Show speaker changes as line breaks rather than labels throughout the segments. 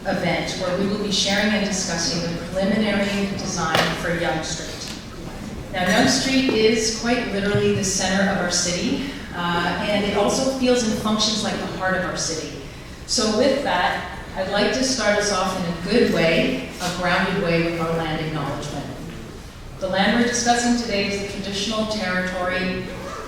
event where we will be sharing and discussing the preliminary design for Yonge Street. Now, Yonge Street is quite literally the center of our city, and it also feels and functions like the heart of our city. So with that, I'd like to start us off in a good way, a grounded way, with our land acknowledgement. The land we're discussing today is the traditional territory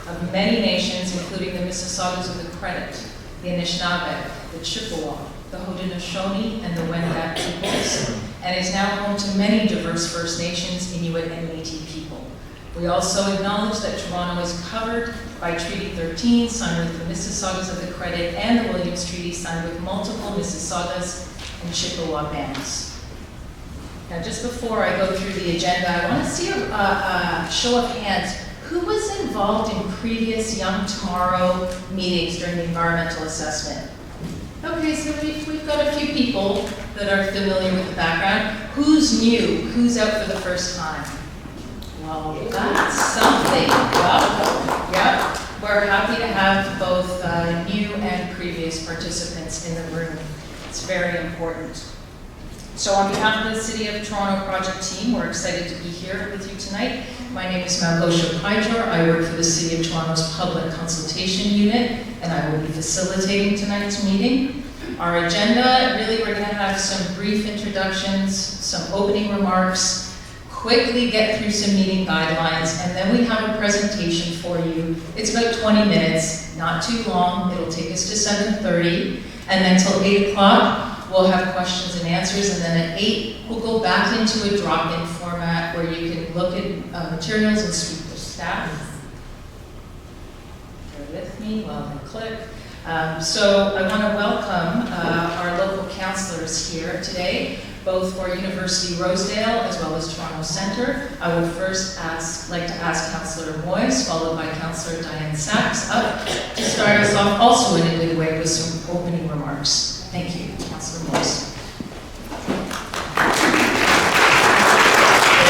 of many nations, including the Mississaugas of the Credit, the Anishinaabe, the Chippewa, the Haudenosaunee, and the Wendat peoples, and is now home to many diverse First Nations, Inuit, and Métis people. We also acknowledge that Toronto is covered by Treaty 13, signed with the Mississaugas of the Credit, and the Williams Treaty, signed with multiple Mississaugas and Chippewa bands. Now, just before I go through the agenda, I want to see a show of hands. Who was involved in previous YongeTOmorrow meetings during the environmental assessment? Okay, so we've got a few people that are familiar with the background. Who's new? Who's out for the first time? Well, that's something. Well, yeah, we're happy to have both new and previous participants in the room. It's very important. So on behalf of the City of Toronto project team, we're excited to be here with you tonight. My name is Malgosia Paitor. I work for the City of Toronto's Public Consultation Unit, and I will be facilitating tonight's meeting. Our agenda, really we're going to have some brief introductions, some opening remarks, quickly get through some meeting guidelines, and then we have a presentation for you. It's about 20 minutes, not too long. It'll take us to 7:30, and then till 8 o'clock, we'll have questions and answers, and then at 8, we'll go back into a drop-in format where you can look at materials and speak with staff. Bear with me while I click. So I want to welcome our local councillors here today, both for University Rosedale as well as Toronto Centre. I would first like to ask Councillor Moyes, followed by Councillor Diane Sachs, up to start us off also in a good way with some opening remarks. Thank you, Councillor Moyes.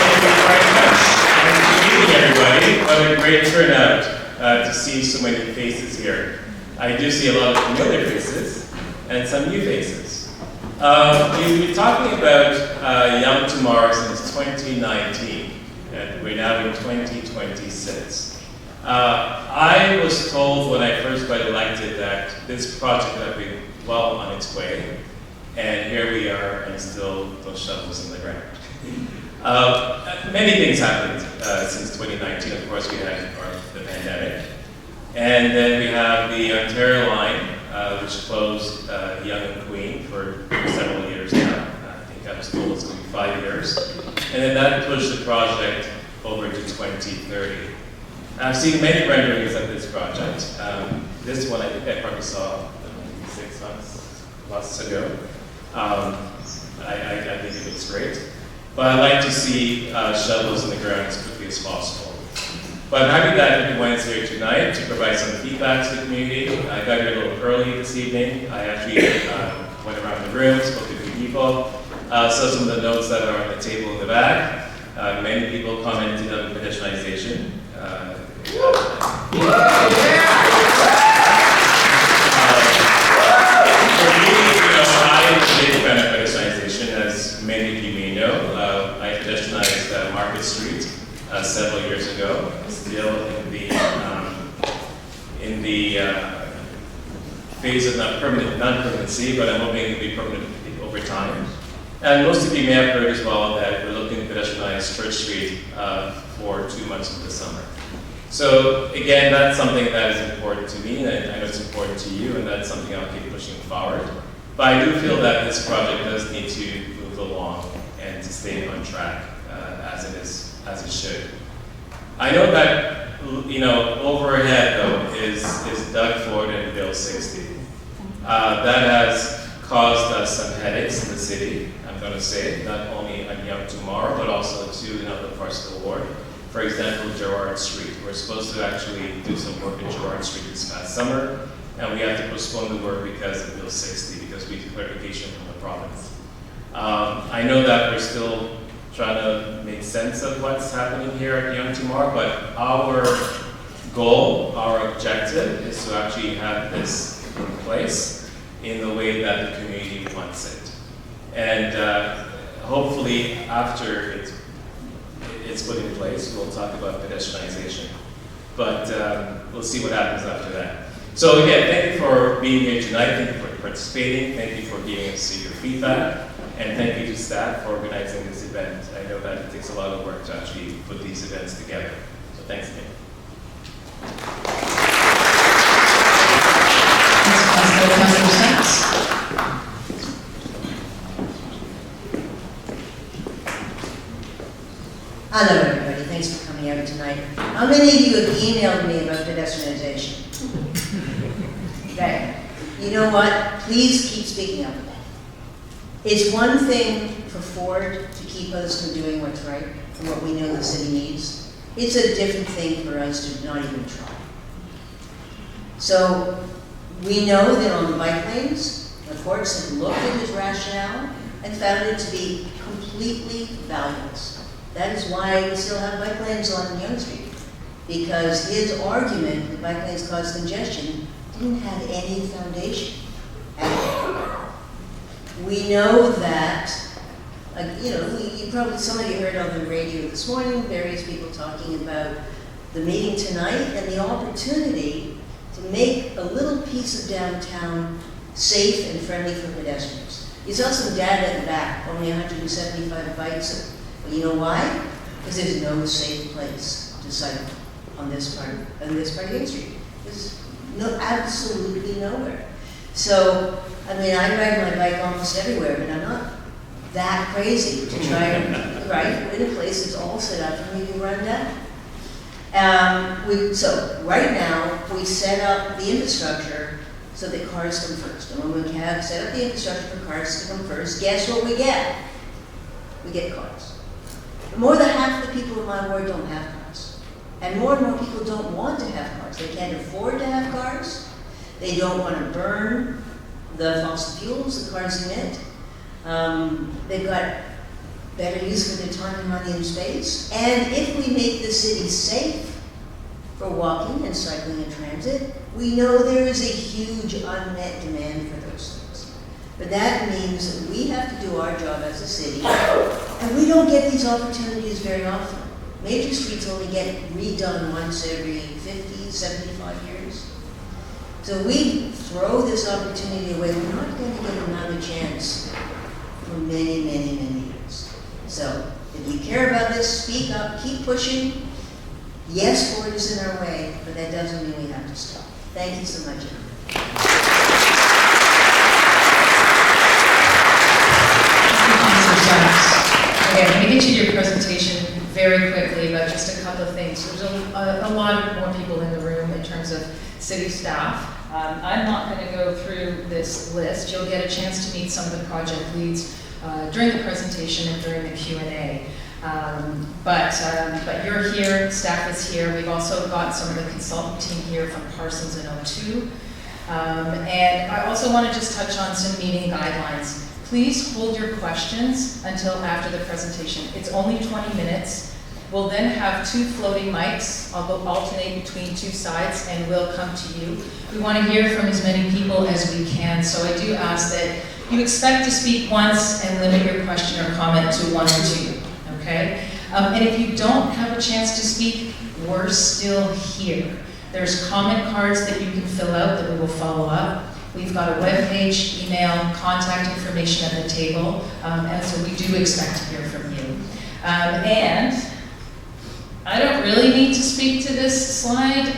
Thank you very much. Good evening, everybody. What a great turnout to see so many faces here. I do see a lot of familiar faces and some new faces. We've been talking about YongeTOmorrow since 2019, and we're now in 2026. I was told when I first got elected that this project had been well on its way, and here we are, and still those shovels in the ground. Many things happened since 2019. Of course, we had the pandemic, and then we have the Ontario line, which closed Yonge and Queen for several years now. I think I was told it's going to be 5 years, and then that pushed the project over to 2030. I've seen many renderings of this project. This one I think I probably saw 6 months plus ago. I think it looks great. But I'd like to see shovels in the ground as quickly as possible. But I'm happy that everyone's here tonight to provide some feedback to the community. I got here a little early this evening. I actually went around the room, spoke to a few people, saw some of the notes that are on the table in the back. Many people commented on pedestrianization. I'm a big fan of pedestrianization, as many of you may know. I pedestrianized Market Street several years ago, still in the phase of non-permanency, but I'm hoping it'll be permanent over time. And most of you may have heard as well that we're looking to pedestrianize Church Street for 2 months of the summer. So again, that's something that is important to me, and I know it's important to you, and that's something I'll keep pushing forward. But I do feel that this project does need to move along and to stay on track as it should. I know that overhead though is Doug Ford and Bill 60. That has caused us some headaches in the city. I'm going to say not only on YongeTOmorrow but also in other parts of the ward. For example, Gerrard Street. We're supposed to actually do some work in Gerrard Street this past summer, and we had to postpone the work because of Bill 60, because we took clarification from the province. I know that we're still trying to make sense of what's happening here at YongeTOmorrow, but our goal, our objective is to actually have this in place in the way that the community wants it. And hopefully after it's put in place, we'll talk about pedestrianization. But we'll see what happens after that. So again, thank you for being here tonight. Thank you for participating. Thank you for giving us your feedback. And thank you to staff for organizing this event. I know that it takes a lot of work to actually put these events together. So thanks again.
Hello everybody, thanks for coming out tonight. How many of you have emailed me about pedestrianization? Okay, you know what? Please keep speaking up about it. It's one thing for Ford to keep us from doing what's right and what we know the city needs. It's a different thing for us to not even try. So we know that on the bike lanes, the courts have looked at his rationale and found it to be completely valueless. That is why we still have bike lanes on Yonge Street, because his argument that bike lanes cause congestion didn't have any foundation at all. We know that, you probably, some of you heard on the radio this morning, various people talking about the meeting tonight and the opportunity to make a little piece of downtown safe and friendly for pedestrians. You saw some data in the back, only 175 bikes. Well, you know why? Because there's no safe place to cycle on this part of Yonge Street. There's absolutely nowhere. So, I mean, I ride my bike almost everywhere, but I'm not that crazy to try and ride in a place that's all set up for me to run down. So right now, we set up the infrastructure so that cars come first. And when we have set up the infrastructure for cars to come first, guess what we get? We get cars. But more than half the people in my ward don't have cars. And more people don't want to have cars. They can't afford to have cars. They don't want to burn the fossil fuels the cars emit. They've got better use for their time and money and space. And if we make the city safe for walking and cycling and transit, we know there is a huge unmet demand for those things. But that means that we have to do our job as a city, and we don't get these opportunities very often. Major streets only get redone once every 50, 75 years. So we throw this opportunity away. We're not going to get another chance for many, many, many years. So if you care about this, speak up, keep pushing. Yes, Ford is in our way, but that doesn't mean we have to stop. Thank you so much.
Okay, I'm going to get you to your presentation very quickly about just a couple of things. There's a lot more people in the room in terms of city staff. I'm not going to go through this list. You'll get a chance to meet some of the project leads during the presentation and during the Q&A. But you're here, staff is here. We've also got some of the consultant team here from Parsons and O2. And I also want to just touch on some meeting guidelines. Please hold your questions until after the presentation. It's only 20 minutes. We'll then have 2 floating mics. I'll go alternate between 2 sides and we'll come to you. We want to hear from as many people as we can, so I do ask that you expect to speak once and limit your question or comment to 1 or 2, okay? And if you don't have a chance to speak, we're still here. There's comment cards that you can fill out that we will follow up. We've got a webpage, email, contact information at the table, and so we do expect to hear from you. And I don't really need to speak to this slide,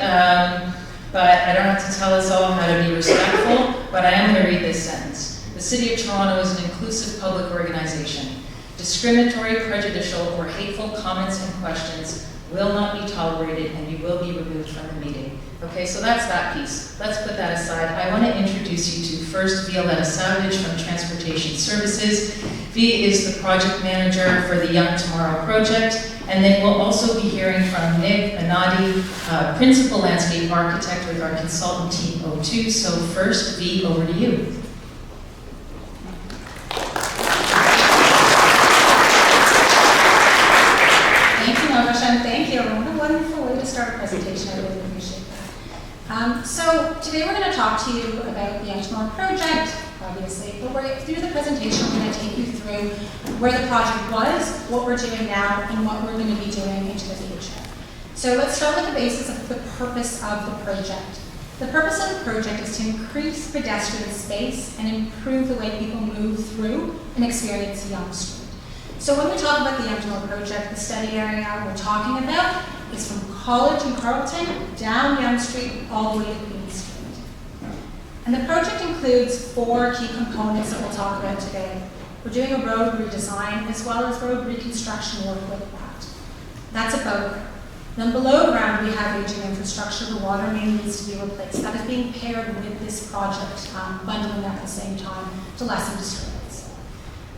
but I don't have to tell us all how to be respectful, but I am going to read this sentence. The City of Toronto is an inclusive public organization. Discriminatory, prejudicial, or hateful comments and questions will not be tolerated, and you will be removed from the meeting. Okay, so that's that piece. Let's put that aside. I want to introduce you to first Violetta Savage from Transportation Services. Vi is the project manager for the YongeTOmorrow project, and then we'll also be hearing from Nick Anadi, principal landscape architect with our consultant team O2. So first, Vi, over to you.
Thank you. What a wonderful way to start a presentation. I really appreciate that. So today we're going to talk to you about the YongeTOmorrow project, obviously, but through the presentation, we're going to take you through where the project was, what we're doing now, and what we're going to be doing into the future. So let's start with the basis of the purpose of the project. The purpose of the project is to increase pedestrian space and improve the way people move through and experience Yonge Street. So when we talk about the YongeTOmorrow project, the study area we're talking about is from College and Carlton down Yonge Street all the way to Queen Street. And the project includes 4 key components that we'll talk about today. We're doing a road redesign as well as road reconstruction work with that. That's above ground. Then below ground, we have aging infrastructure. The water main needs to be replaced. That is being paired with this project, bundling them at the same time to lessen disturbance.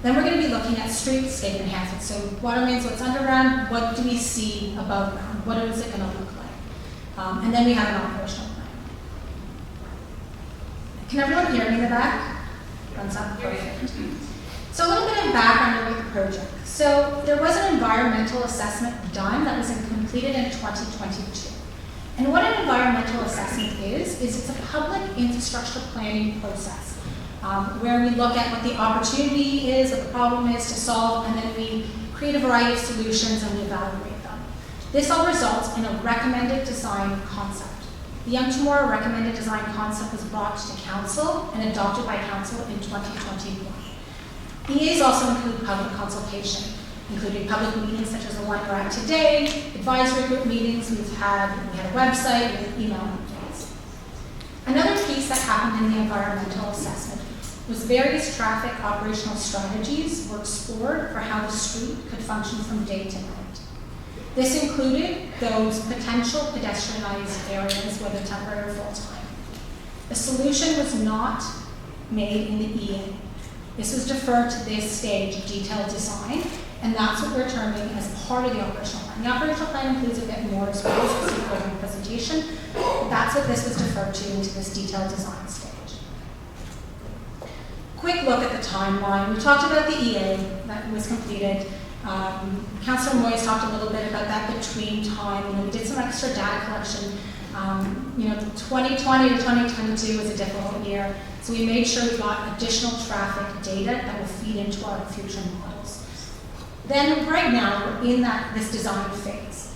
Then we're going to be looking at streetscape enhancement. So water mains, what's underground, what do we see above ground? What is it going to look like? And then we have an operational plan. Can everyone hear me in the back? Runs up, perfect. So a little bit of background about the project. So there was an environmental assessment done that was completed in 2022. And what an environmental assessment is it's a public infrastructure planning process where we look at what the opportunity is, what the problem is to solve, and then we create a variety of solutions and we evaluate them. This all results in a recommended design concept. The YongeTOmorrow recommended design concept was brought to council and adopted by council in 2021. EAs also include public consultation, including public meetings such as the one we're at today, advisory group meetings we had a website, we had email updates. Another piece that happened in the environmental assessment was various traffic operational strategies were explored for how the street could function from day to night. This included those potential pedestrianized areas, whether temporary or full-time. The solution was not made in the EA. This was deferred to this stage of detailed design, and that's what we're terming as part of the operational plan. The operational plan includes a bit more as well, as we'll see further in the presentation. But that's what this was deferred to into this detailed design stage. Quick look at the timeline. We talked about the EA that was completed. Councillor Moyes talked a little bit about that between time. We did some extra data collection. 2020 to 2022 was a difficult year. So we made sure we got additional traffic data that will feed into our future models. Then right now, we're in this design phase.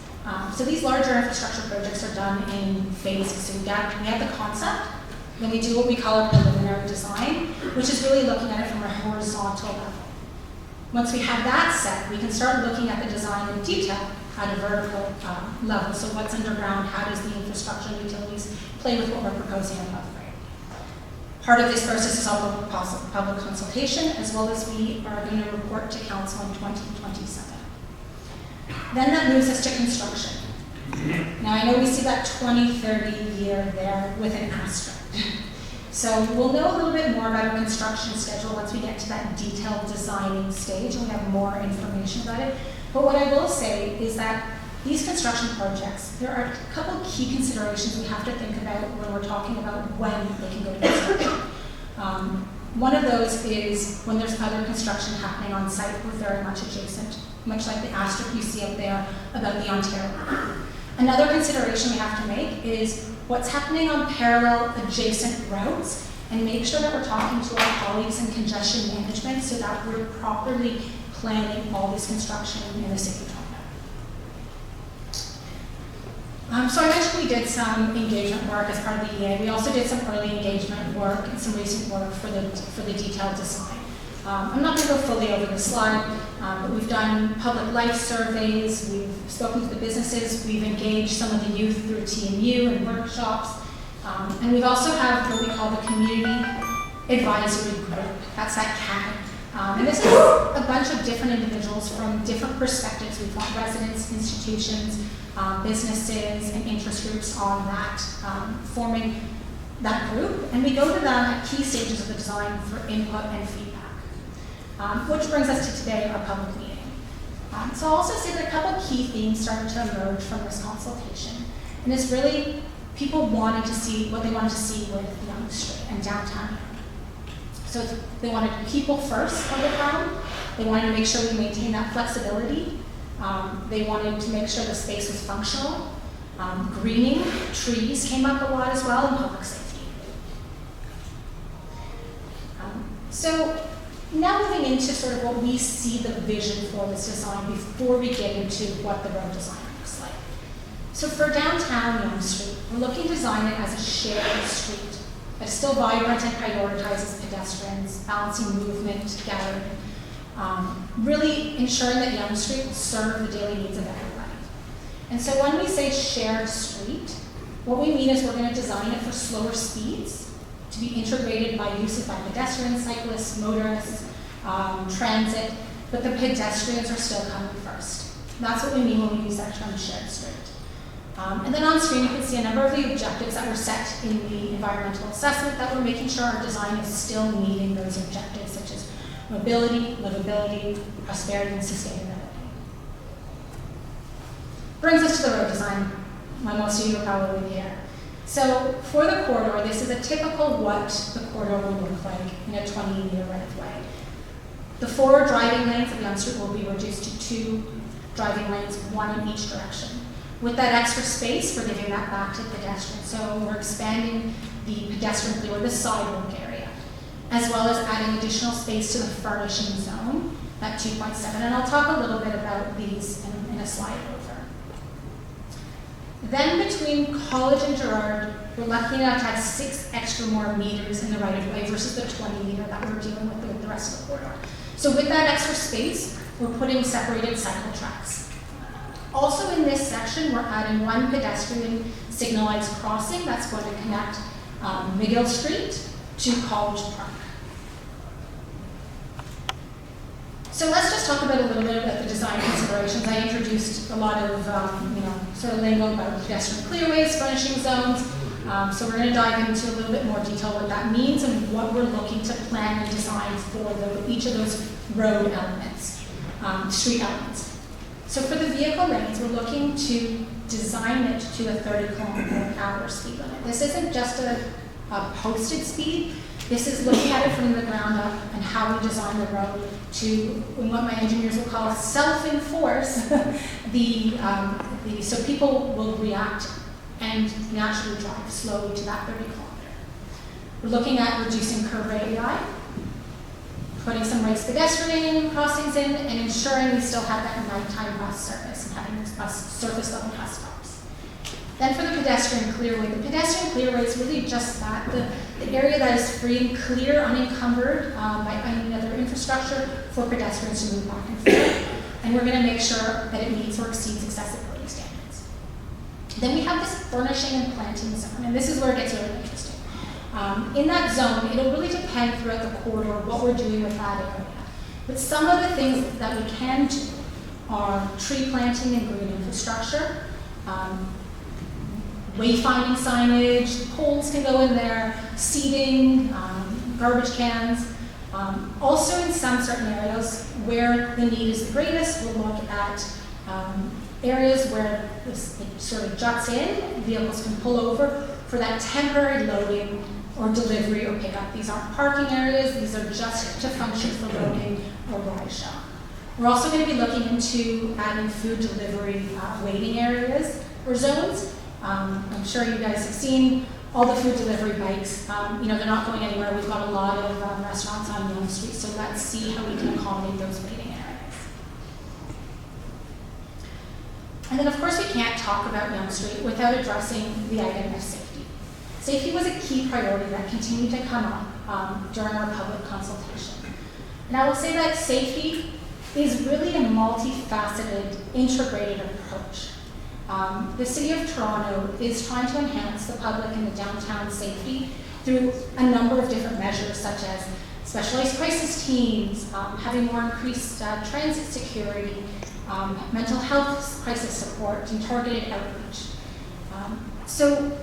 So these larger infrastructure projects are done in phases. So we have the concept, then we do what we call a preliminary design, which is really looking at it from a horizontal level. Once we have that set, we can start looking at the design in detail at a vertical level. So what's underground, how does the infrastructure and utilities play with what we're proposing above grade? Part of this process is also public consultation, as well as we are going to report to council in 2027. Then that moves us to construction. Now I know we see that 2030 year there with an asterisk. So we'll know a little bit more about our construction schedule once we get to that detailed designing stage and we have more information about it. But what I will say is that these construction projects, there are a couple of key considerations we have to think about when we're talking about when they can go to construction. One of those is when there's other construction happening on site, we're very much adjacent, much like the asterisk you see up there about the Ontario. Another consideration we have to make is what's happening on parallel adjacent routes and make sure that we're talking to our colleagues in congestion management so that we're properly planning all this construction in the city of Toronto. So I mentioned we did some engagement work as part of the EA. We also did some early engagement work and some recent work for the detailed design. I'm not going to go fully over the slide, but we've done public life surveys, we've spoken to the businesses, we've engaged some of the youth through TMU and workshops, and we've also have what we call the Community Advisory Group. That's that CAG. And this is a bunch of different individuals from different perspectives. We've got residents, institutions, businesses, and interest groups on that, forming that group. And we go to them at key stages of the design for input and feedback. Which brings us to today, our public meeting. So I'll also say that a couple of key themes started to emerge from this consultation. And it's really people wanted to see what they wanted to see with Yonge Street and downtown. So they wanted people first on the ground. They wanted to make sure we maintain that flexibility. They wanted to make sure the space was functional. Greening, trees came up a lot as well, and public safety. So now moving into sort of what we see the vision for this design before we get into what the road design looks like. So for downtown Yonge Street, we're looking to design it as a shared street that is still vibrant and prioritizes pedestrians, balancing movement, gathering, really ensuring that Yonge Street will serve the daily needs of everybody. And so when we say shared street, what we mean is we're going to design it for slower speeds to be integrated by uses by pedestrians, cyclists, motorists, transit, but the pedestrians are still coming first. That's what we mean when we use that term shared street. And then on screen you can see a number of the objectives that were set in the environmental assessment that we're making sure our design is still meeting those objectives, such as mobility, livability, prosperity, and sustainability. Brings us to the road design. Most of you are probably here. So for the corridor, this is a typical what the corridor will look like in a 20-meter right-of-way. The 4 driving lanes of Yonge Street will be reduced to 2 driving lanes, 1 in each direction. With that extra space, we're giving that back to pedestrians. So we're expanding the pedestrian clear, the sidewalk area, as well as adding additional space to the furnishing zone at 2.7. And I'll talk a little bit about these in a slide over. Then between College and Gerrard, we're lucky enough to have 6 extra more meters in the right-of-way versus the 20 meter that we're dealing with the rest of the corridor. So with that extra space, we're putting separated cycle tracks. Also in this section, we're adding 1 pedestrian signalized crossing that's going to connect McGill Street to College Park. So let's just talk about a little bit about the design considerations. I introduced a lot of sort of lingo about pedestrian clearways, furnishing zones. So we're going to dive into a little bit more detail what that means and what we're looking to plan and design for each of those road elements, street elements. So for the vehicle lanes, we're looking to design it to a 30-kilometer-per-hour speed limit. This isn't just a posted speed. This is looking at it from the ground up and how we design the road to what my engineers will call self-enforce so people will react and naturally drive slowly to that 30 kilometer. We're looking at reducing curb radii, putting some raised pedestrian crossings in, and ensuring we still have that nighttime bus service and having those surface level bus stops. Then for the pedestrian clearway, the pedestrian clearway is really just that, the area that is free and clear, unencumbered by any other infrastructure for pedestrians to move back and forth. And we're going to make sure that it meets or exceeds accessibility standards. Then we have this furnishing and planting zone, and this is where it gets really interesting. In that zone, it'll really depend throughout the corridor what we're doing with that area. But some of the things that we can do are tree planting and green infrastructure, wayfinding signage, poles can go in there, seating, garbage cans. Also in some certain areas where the need is the greatest, we'll look at areas where this sort of juts in, vehicles can pull over for that temporary loading or delivery or pickup. These aren't parking areas, these are just to function for loading or ride shop. We're also going to be looking into adding food delivery waiting areas or zones. I'm sure you guys have seen all the food delivery bikes. They're not going anywhere. We've got a lot of restaurants on Yonge Street, so let's see how we can accommodate those waiting areas. And then, of course, we can't talk about Yonge Street without addressing the item of safety. Safety was a key priority that continued to come up during our public consultation. And I will say that safety is really a multifaceted, integrated approach. The City of Toronto is trying to enhance the public and the downtown safety through a number of different measures, such as specialized crisis teams, having more increased transit security, mental health crisis support, and targeted outreach. So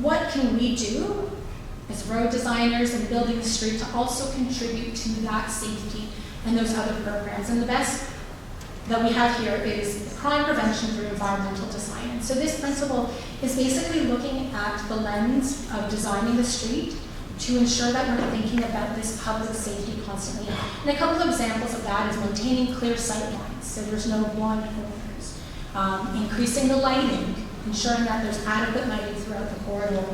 what can we do as road designers and building the street to also contribute to that safety and those other programs? And the best that we have here is crime prevention through environmental design. And so this principle is basically looking at the lens of designing the street to ensure that we're thinking about this public safety constantly. And a couple of examples of that is maintaining clear sight lines, so there's no blind corners, increasing the lighting, ensuring that there's adequate lighting throughout the corridor,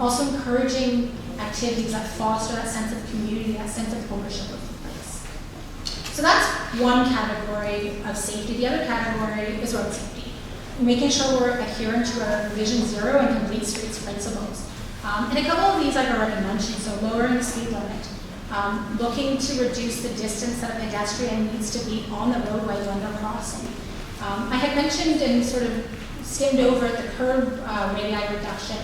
also encouraging activities that foster that sense of community, that sense of ownership of the place. So that's one category of safety. The other category is road safety, making sure we're adherent to our Vision Zero and Complete Streets principles. And a couple of these I've already mentioned, so lowering the speed limit, looking to reduce the distance that a pedestrian needs to be on the roadway when they're crossing. I had mentioned and sort of skimmed over the curb radii reduction,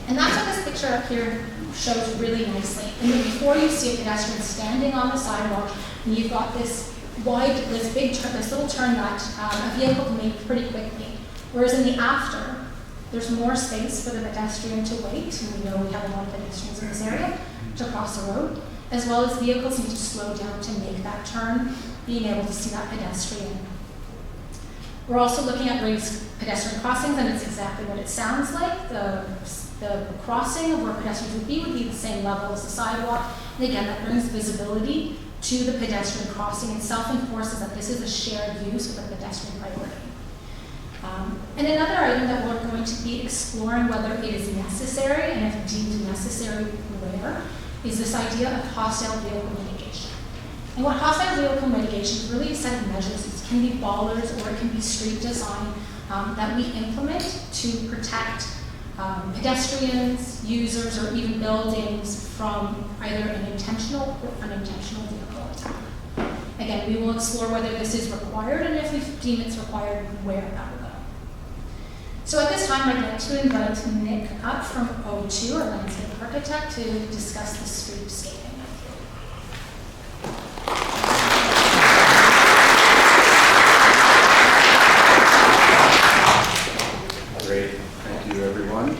and that's what this picture up here shows really nicely. And then before you see a pedestrian standing on the sidewalk, and you've got this wide, this big turn, this little turn that a vehicle can make pretty quickly. Whereas in the after, there's more space for the pedestrian to wait, and we know we have a lot of pedestrians in this area, to cross the road, as well as vehicles need to slow down to make that turn, being able to see that pedestrian. We're also looking at raised pedestrian crossings, and it's exactly what it sounds like. The crossing of where pedestrians would be the same level as the sidewalk, and again, that brings visibility to the pedestrian crossing and self-enforces that this is a shared use with a pedestrian priority. And another item that we're going to be exploring whether it is necessary, and if deemed necessary, where, is this idea of hostile vehicle mitigation. And what hostile vehicle mitigation is really a set of measures. It can be bollards or it can be street design that we implement to protect pedestrians, users, or even buildings from either an intentional or unintentional vehicle attack. Again, we will explore whether this is required, and if we deem it's required, where that will go. So at this time, I'd like to invite Nick up from O2, our landscape architect, to discuss the streetscaping.
Great, thank you everyone.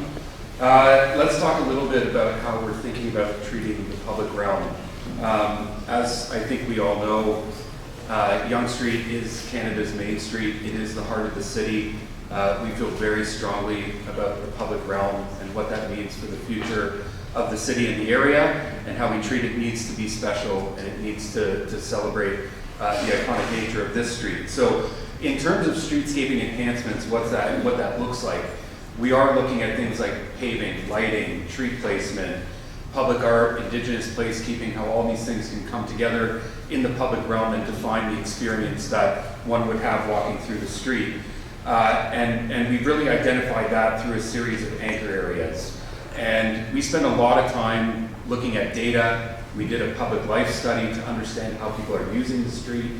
Let's talk a little bit about how we're thinking about treating the public realm. As I think we all know, Yonge Street is Canada's main street. It is the heart of the city. We feel very strongly about the public realm and what that means for the future of the city and the area, and how we treat it needs to be special, and it needs to celebrate the iconic nature of this street. So in terms of streetscaping enhancements, what that looks like, we are looking at things like paving, lighting, tree placement, public art, indigenous placekeeping, how all these things can come together in the public realm and define the experience that one would have walking through the street. And we've really identified that through a series of anchor areas. And we spend a lot of time looking at data. We did a public life study to understand how people are using the street.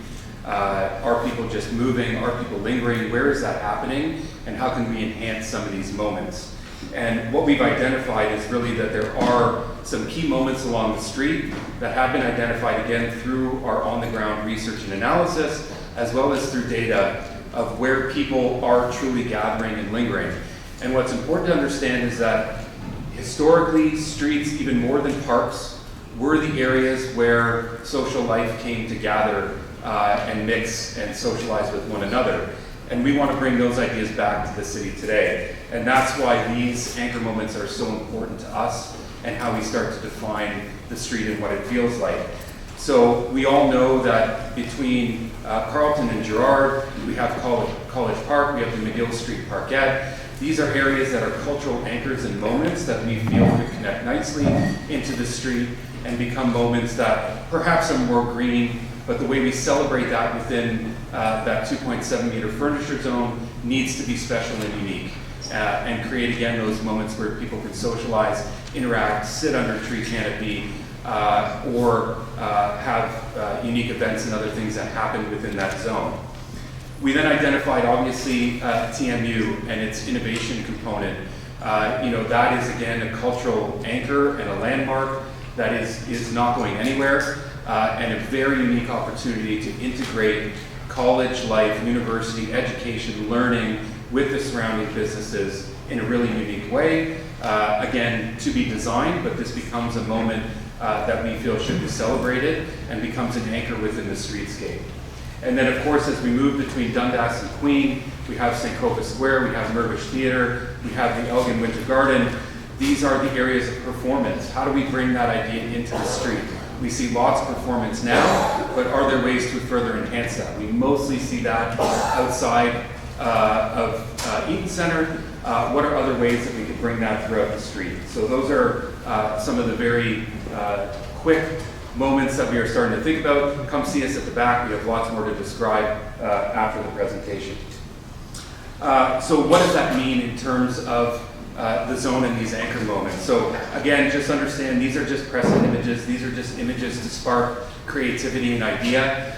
Are people just moving? Are people lingering? Where is that happening? And how can we enhance some of these moments? And what we've identified is really that there are some key moments along the street that have been identified, again, through our on-the-ground research and analysis, as well as through data of where people are truly gathering and lingering. And what's important to understand is that historically, streets, even more than parks, were the areas where social life came to gather and mix and socialize with one another. And we want to bring those ideas back to the city today. And that's why these anchor moments are so important to us, and how we start to define the street and what it feels like. So we all know that between Carlton and Gerrard, we have College Park, we have the McGill Street Parkette. These are areas that are cultural anchors and moments that we feel could connect nicely into the street and become moments that perhaps are more green, but the way we celebrate that within that 2.7 meter furniture zone needs to be special and unique, and create again those moments where people can socialize, interact, sit under a tree canopy, or have unique events and other things that happen within that zone. We then identified, obviously, TMU and its innovation component. That is, again, a cultural anchor and a landmark that is not going anywhere, and a very unique opportunity to integrate college life, university, education, learning with the surrounding businesses in a really unique way. Again, to be designed, but this becomes a moment that we feel should be celebrated and becomes an anchor within the streetscape. And then, of course, as we move between Dundas and Queen, we have St. Copa Square, we have Mirvish Theatre, we have the Elgin Winter Garden. These are the areas of performance. How do we bring that idea into the street? We see lots of performance now, but are there ways to further enhance that? We mostly see that outside of Eaton Center. What are other ways that we can bring that throughout the street. So those are some of the very quick moments that we are starting to think about. Come see us at the back. We have lots more to describe after the presentation. So what does that mean in terms of the zone and these anchor moments? So again, just understand these are just present images. These are just images to spark creativity and idea.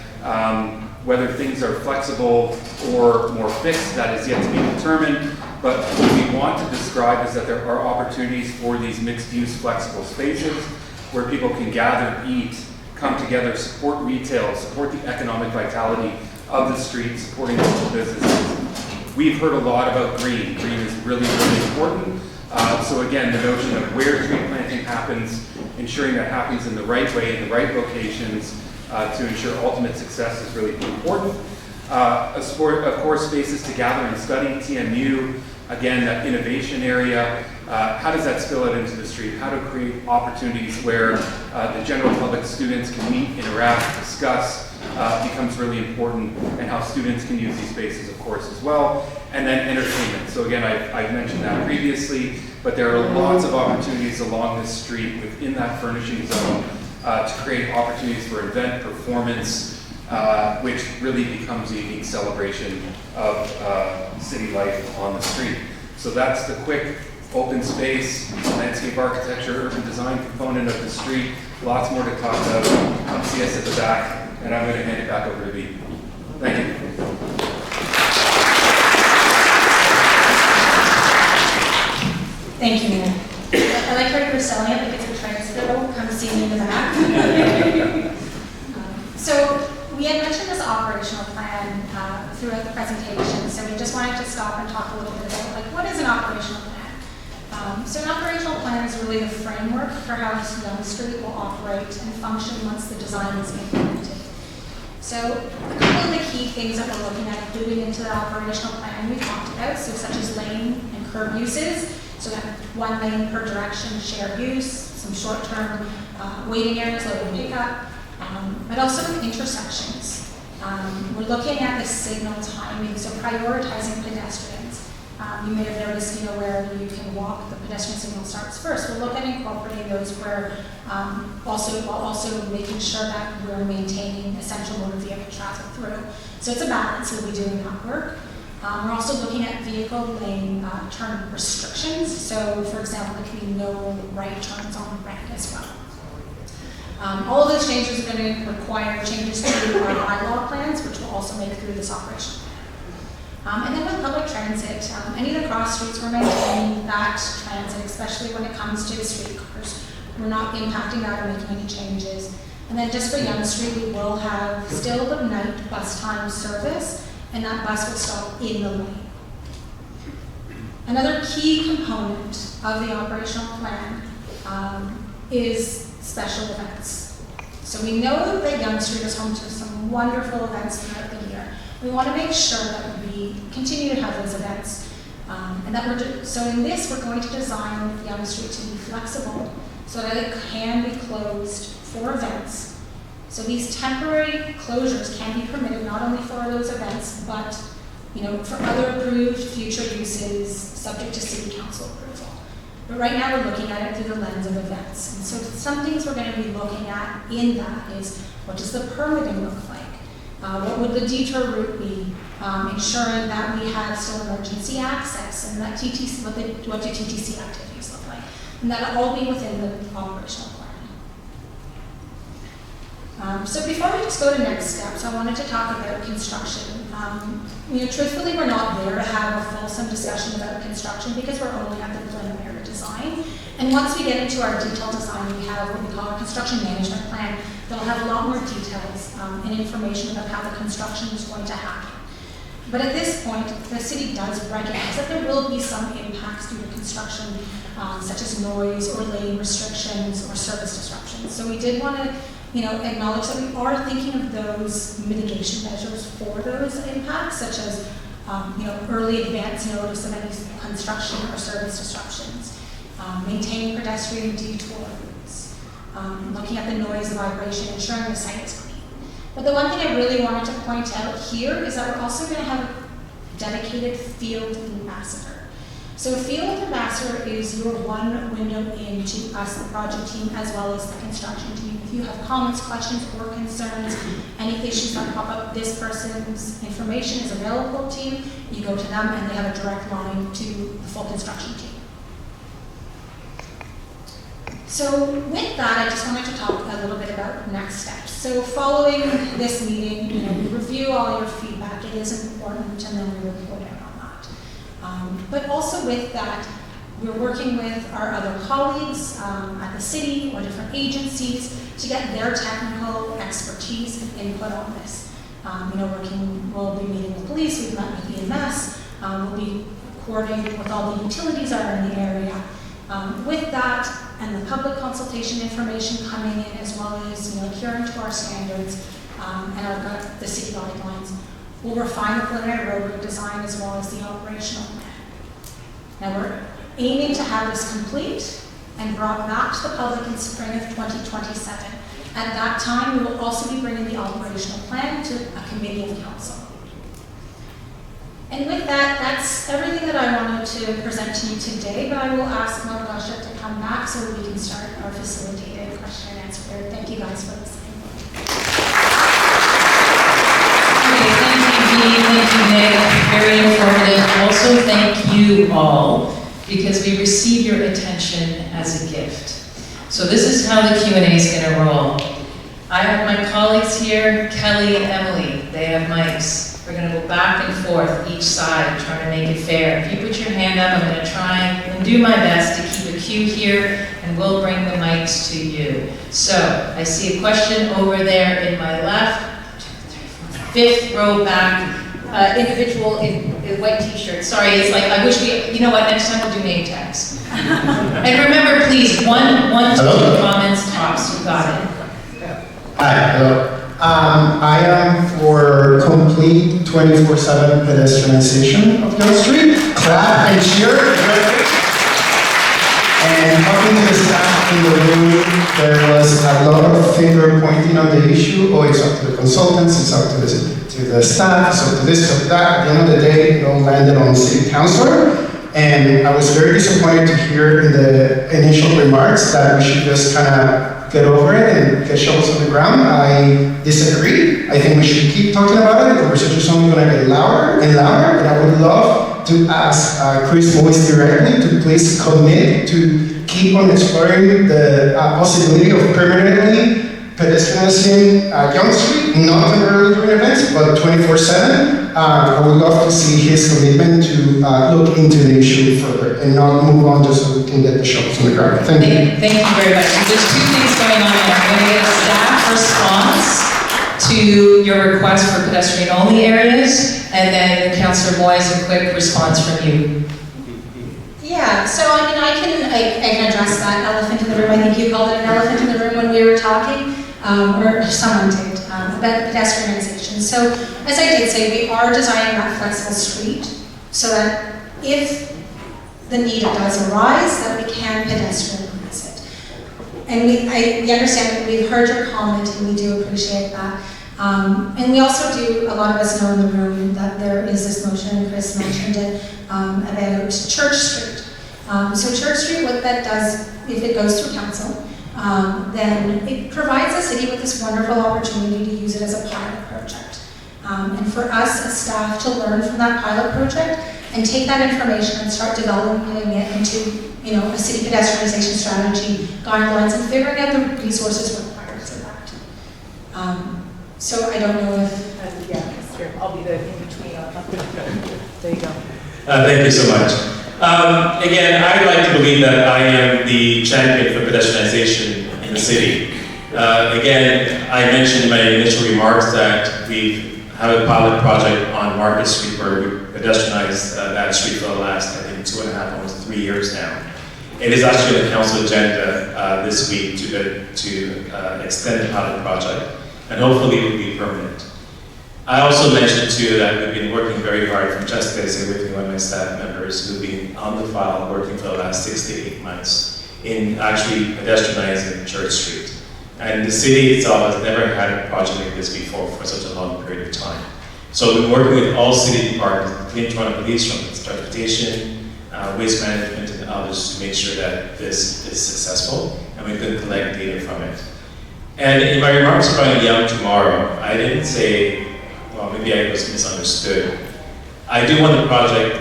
Whether things are flexible or more fixed, that is yet to be determined. But what we want to describe is that there are opportunities for these mixed-use flexible spaces where people can gather, eat, come together, support retail, support the economic vitality of the street, supporting local businesses. We've heard a lot about green. Green is really, really important. So again, the notion of where tree planting happens, ensuring that happens in the right way, in the right locations, to ensure ultimate success is really important. Of course, spaces to gather and study, TMU, again, that innovation area. How does that spill out into the street? How to create opportunities where the general public, students can meet, interact, discuss, becomes really important, and how students can use these spaces, of course, as well. And then entertainment. So again, I've mentioned that previously, but there are lots of opportunities along this street within that furnishing zone to create opportunities for event, performance, which really becomes a unique celebration of city life on the street. So that's the quick open space, landscape architecture, urban design component of the street. Lots more to talk about. Come see us at the back, and I'm going to hand it back over to Lee. Thank you.
Thank you, Nina. I like how you were selling it like it's a transfer. Come see me in the back. So we had mentioned this operational plan throughout the presentation, so we just wanted to stop and talk a little bit about like what is an operational plan. So an operational plan is really the framework for how Yonge Street will operate and function once the design is implemented. So a couple of the key things that we're looking at including into the operational plan we talked about, so such as lane and curb uses. So we have 1 lane per direction shared use, some short-term waiting areas, load and pickup, but also intersections. We're looking at the signal timing, so prioritizing pedestrians. You may have noticed, where you can walk, the pedestrian signal starts first. We'll look at incorporating those where while also making sure that we're maintaining essential motor vehicle traffic through. So it's a balance, we'll be doing that work. We're also looking at vehicle lane turn restrictions. So for example, there can be no right turns on red as well. All of those changes are going to require changes to our bylaw plans, which we'll also make through this operational plan. And then with public transit, any of the cross streets, we're maintaining that transit, especially when it comes to the streetcars. We're not impacting that or making any changes. And then just for Yonge Street, we will have still the night bus time service, and that bus will stop in the lane. Another key component of the operational plan is special events. So we know that Yonge Street is home to some wonderful events throughout the year. We want to make sure that we continue to have those events, and that so in this we're going to design Yonge Street to be flexible so that it can be closed for events. So these temporary closures can be permitted not only for those events, but for other approved future uses subject to City Council approval. But right now we're looking at it through the lens of events. And so some things we're going to be looking at in that is, what does the permitting look like? What would the detour route be? Ensuring that we have still emergency access and that TTC, what do TTC activities look like? And that'll all be within the operational plan. So before we just go to next steps, I wanted to talk about construction. Truthfully, we're not there to have a fulsome discussion about construction because we're only at the preliminary design. And once we get into our detailed design, we have what we call our construction management plan that'll have a lot more details and information about how the construction is going to happen. But at this point, the city does recognize that there will be some impacts due to construction, such as noise or lane restrictions or service disruptions. So we did want to acknowledge that we are thinking of those mitigation measures for those impacts, such as early advance notice of any construction or service disruptions, maintaining pedestrian detour routes, looking at the noise and vibration, ensuring the site is clean. But the one thing I really wanted to point out here is that we're also going to have a dedicated field ambassador. So Field Ambassador is your one window into us, the project team, as well as the construction team. If you have comments, questions, or concerns, any issues that pop up, this person's information is available to you. You go to them and they have a direct line to the full construction team. So with that, I just wanted to talk a little bit about next steps. So following this meeting, we review all your feedback. It is important, and then we report out on that. But also with that, we're working with our other colleagues at the city or different agencies to get their technical expertise and input on this. We'll be meeting with police, we've met with EMS, we'll be coordinating with all the utilities that are in the area. With that and the public consultation information coming in, as well as adhering to our standards and the city guidelines, we'll refine the preliminary roadway design as well as the operational plan. Now we're aiming to have this complete and brought back to the public in spring of 2027. At that time, we will also be bringing the operational plan to a committee of council. And with that, that's everything that I wanted to present to you today, but I will ask Natasha to come back so we can start our facilitated question and answer period. Thank you guys for listening.
Okay, thank you, Nick. Very informative. Also, thank you all, because we receive your attention as a gift. So this is how the Q&A is going to roll. I have my colleagues here, Kelly and Emily. They have mics. We're going to go back and forth each side, trying to make it fair. If you put your hand up, I'm going to try and do my best to keep a queue here, and we'll bring the mics to you. So I see a question over there in my left, 5th row back, individual in white t-shirt. Sorry, it's like, I wish we, next time we'll do name tags. And remember, please, one to two comments tops, you got it.
Hi, hello. I am for complete 24/7 pedestrianization of Yonge Street. Clap and cheer. And talking to the staff in the room, there was a lot of finger pointing on the issue. Oh, it's up to the consultants, it's up to the staff, it's up to this, up to that. At the end of the day, it all landed on the city councilor. And I was very disappointed to hear in the initial remarks that we should just kind of get over it and get shovels on the ground. I disagree. I think we should keep talking about it. The conversation is only going to get louder and louder, and I would love to ask Chris Moyes directly to please commit to keep on exploring the possibility of permanently pedestrianizing Yonge Street, not temporarily during events, but 24/7. I would love to see his commitment to look into the issue further and not move on just so we can get the shovels on the ground. Thank you.
Thank you very much. There's two things going on there. I'm going to get a staff response to your request for pedestrian-only areas, and then Councillor Moyes, a quick response from you.
Yeah, so I can address that elephant in the room. I think you called it an elephant in the room when we were talking, or someone did, about pedestrianization. So as I did say, we are designing that flexible street so that if the need does arise, that we can pedestrianize it. And we understand that we've heard your comment, and we do appreciate that. And we also do, a lot of us know in the room that there is this motion, and Chris mentioned it, about Church Street. So Church Street, what that does, if it goes through council, then it provides the city with this wonderful opportunity to use it as a pilot project. And for us as staff to learn from that pilot project and take that information and start developing it into a city pedestrianization strategy, guidelines, and figuring out the resources required for that. So I don't know if...
Sure. I'll be the in-between. There you go.
Thank you so much. Again, I'd like to believe that I am the champion for pedestrianization in the city. Again, I mentioned in my initial remarks that we have a pilot project on Market Street where we pedestrianized that street for the last, I think, 2.5, almost 3 years now. It is actually on the council agenda this week to extend the pilot project, and hopefully it will be permanent. I also mentioned too that we've been working very hard from Jessica is here with me, one of my staff members who've been on the file working for the last 6 to 8 months in actually pedestrianizing Church Street. And the city itself has never had a project like this before for such a long period of time. So we've been working with all city departments, the Clean Toronto Police, from transportation, waste management and others to make sure that this is successful and we can collect data from it. And in my remarks around YongeTOmorrow, I didn't say, well, maybe I was misunderstood. I do want the project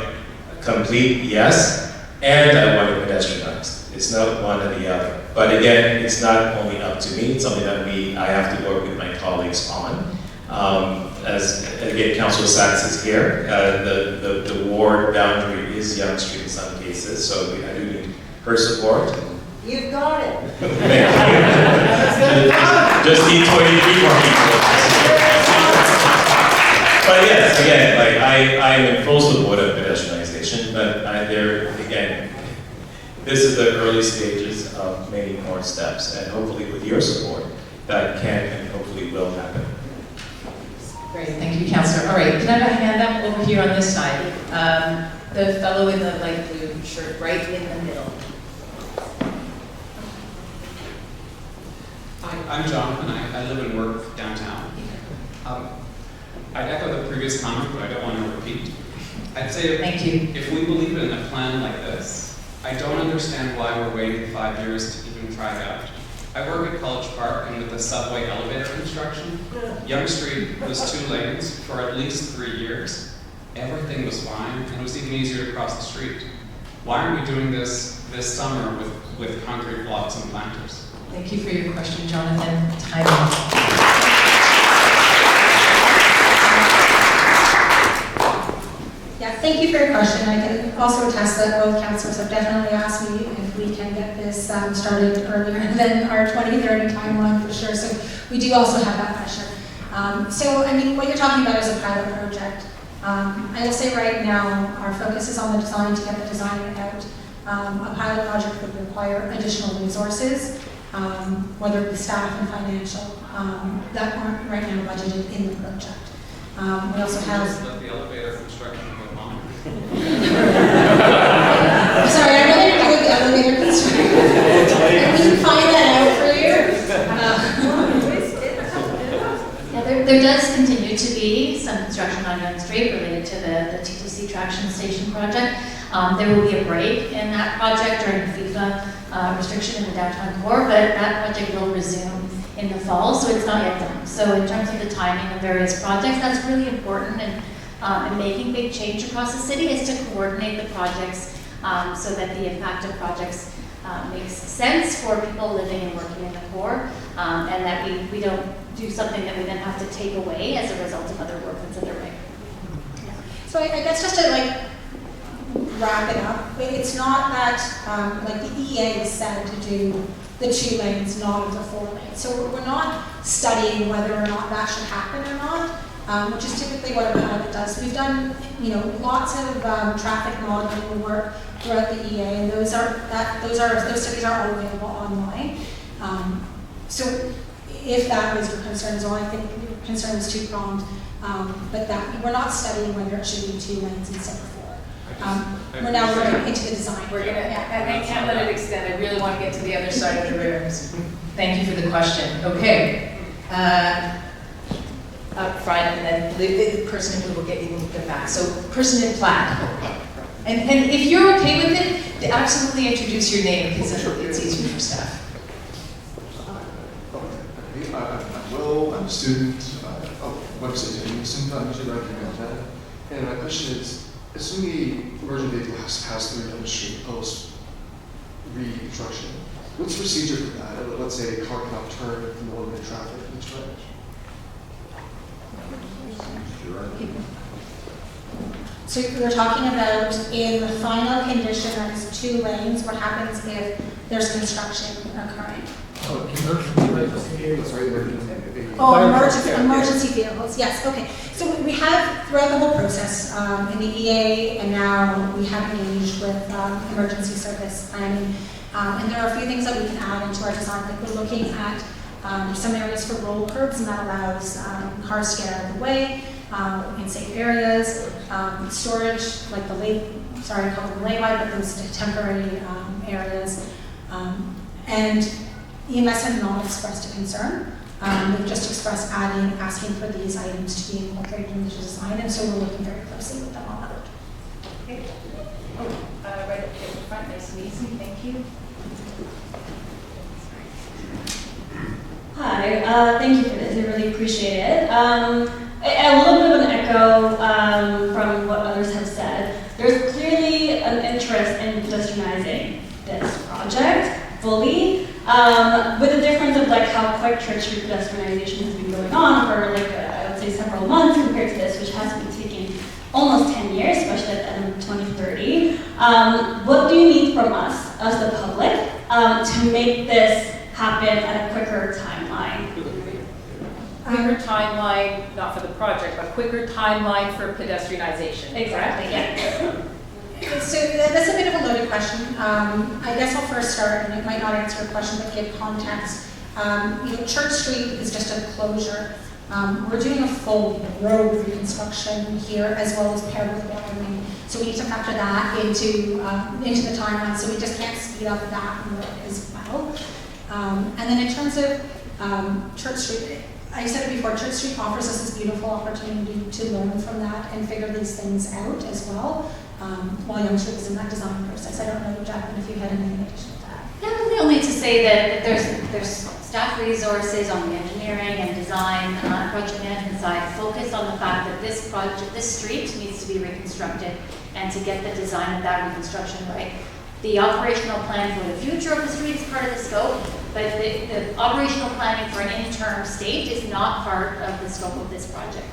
complete, yes, and I want it pedestrianized. It's not one or the other. But again, it's not only up to me, it's something that I have to work with my colleagues on. As again, Councillor Sachs is here, the ward boundary is Yonge Street in some cases, so I do need her support.
You've got it.
Just need 23 more people. But yes, again, like I am in full support of pedestrianization, but again, this is the early stages of many more steps, and hopefully with your support, that can and hopefully will happen.
Great, thank you, Councillor. All right, can I have a hand up over here on this side? The fellow in the light blue shirt, right in the middle.
Hi, I'm Jonathan. I live and work downtown. I'd echo the previous comment, but I don't want to repeat. I'd say
Thank you.
if we believe in a plan like this, I don't understand why we're waiting 5 years to even try it out. I work at College Park, and with the subway elevator construction, Yonge Street was 2 lanes for at least 3 years. Everything was fine, and it was even easier to cross the street. Why aren't we doing this summer with concrete blocks and planters?
Thank you for your question, Jonathan. Time out.
Yeah, thank you for your question. I can also attest that both councillors have definitely asked me if we can get this started earlier than our 2030 timeline for sure. So we do also have that pressure. So, I mean, what you're talking about is a pilot project. I will say right now, our focus is on the design to get the design out. A pilot project would require additional resources, whether it be staff and financial, that aren't right now budgeted in the project. We also have...
Just let the elevator construction go on.
Sorry, I really didn't do with the elevator construction. We can find that out for you.
Yeah, there does continue to be some construction on Yonge Street related to the TTC traction station project. There will be a break in that project during the FIFA restriction in the downtown core, but that project will resume in the fall, so it's not yet done. So in terms of the timing of various projects, that's really important, and making big change across the city is to coordinate the projects so that the impact of projects makes sense for people living and working in the core, and that we don't do something that we then have to take away as a result of other work that's underway.
So I guess just to wrap it up, it's not that the EA is said to do the 2 lanes, not the 4 lanes. So we're not studying whether or not that should happen or not, which is typically what a pilot does. We've done, lots of traffic modeling work throughout the EA, and those studies are all available online. So if that was your concern as well, I think your concern is two-pronged, but that we're not studying whether it should be 2 lanes instead of 4. We're now looking into the design.
We're gonna, and I can't let it extend. I really want to get to the other side of the river. Thank you for the question. Okay. Up front, and then the person in blue will get back. So, person in plaid. And if you're okay with it, absolutely introduce your name because it's easier for staff.
I'm Will, I'm a student, website student, I'm usually recommend that. And my question is, assuming the emergent vehicle has passed through Yonge Street post reconstruction, what's the procedure for that? Let's say a car cannot turn in the middle of traffic in this way.
So we're talking about in the final condition that is 2 lanes, what happens if there's construction occurring? Emergency vehicles, yes, okay. So we have, throughout the whole process, in the EA, and now we have engaged with emergency service planning, and there are a few things that we can add into our design. Like we're looking at some areas for roll curbs, and that allows cars to get out of the way in safe areas, storage, like the I call them lay-by, but those temporary areas, and EMS have not expressed a concern. They've just expressed asking for these items to be incorporated into the design, and so we're working very closely with them on that.
Okay.
front. Nice to meet you. Thank you.
Hi, thank you for this. I really appreciate it. A little bit of an echo from what others have said. There's clearly an interest in pedestrianizing this project fully, with the difference of like how quick Church Street pedestrianization has been going on for like I would say several months compared to this, which has been taking almost 10 years, especially at the end of 2030. What do you need from us as the public to make this happen at a quicker timeline?
Quicker timeline, not for the project, but quicker timeline for pedestrianization.
Exactly, yeah.
So that's a bit of a loaded question. I guess I'll first start, and it might not answer your question, but give context. Church Street is just a closure. We're doing a full road reconstruction here, as well as paired with widening. So we need to factor that into the timeline. So we just can't speed up that work as well. And then in terms of Church Street, I said it before, Church Street offers us this beautiful opportunity to learn from that and figure these things out as well, while Yonge Street is in that design process. I don't know, Jacqueline, if you had anything additional to that.
Yeah, really only to say that there's staff resources on the engineering and design, project management side focused on the fact that this street needs to be reconstructed and to get the design of that reconstruction right. The operational plan for the future of the street is part of the scope, but the operational planning for an interim state is not part of the scope of this project.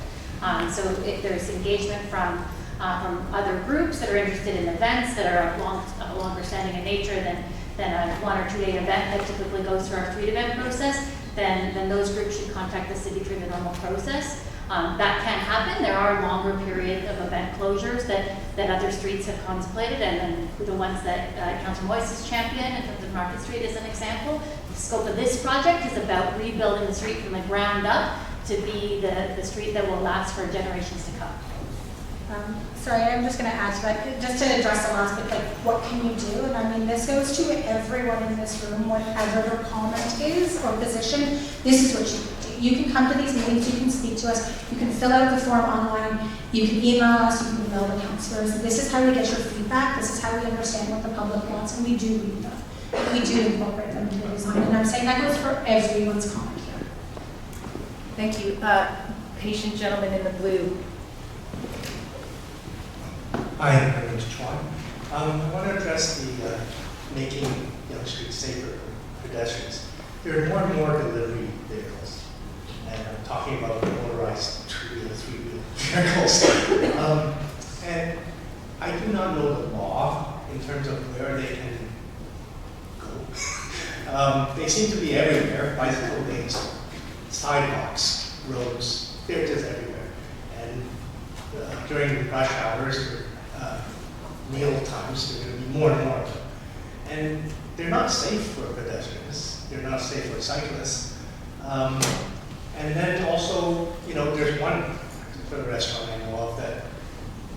So if there's engagement from other groups that are interested in events that are longer standing in nature than a 1 or 2 day event that typically goes through our street event process, then those groups should contact the city through the normal process. That can happen. There are longer periods of event closures that other streets have contemplated, and then the ones that Councillor Moyes has championed in terms of Market Street as an example. The scope of this project is about rebuilding the street from the ground up to be the street that will last for generations to come.
Sorry, I'm just going to add to that, just to address the last bit, like what can you do? And I mean, this goes to everyone in this room, whatever their comment is or position, this is what you can do. You can come to these meetings, you can speak to us, you can fill out the form online, you can email us, you can email the councillors. This is how we get your feedback, this is how we understand what the public wants, and we do read them. We do incorporate them into the design, and I'm saying that goes for everyone's comment here.
Thank you. Patient gentleman in the blue.
Hi, my name is Chuan. I want to address the making Yonge Street safer for pedestrians. There are more and more delivery vehicles, and I'm talking about motorized two-wheel, three-wheel vehicles. And I do not know the law in terms of where they can go. They seem to be everywhere, bicycle lanes, sidewalks, roads, they're just everywhere. And during rush hours, meal times, there are going to be more and more of them. And they're not safe for pedestrians. They're not safe for cyclists. And then also, there's one particular restaurant I know of that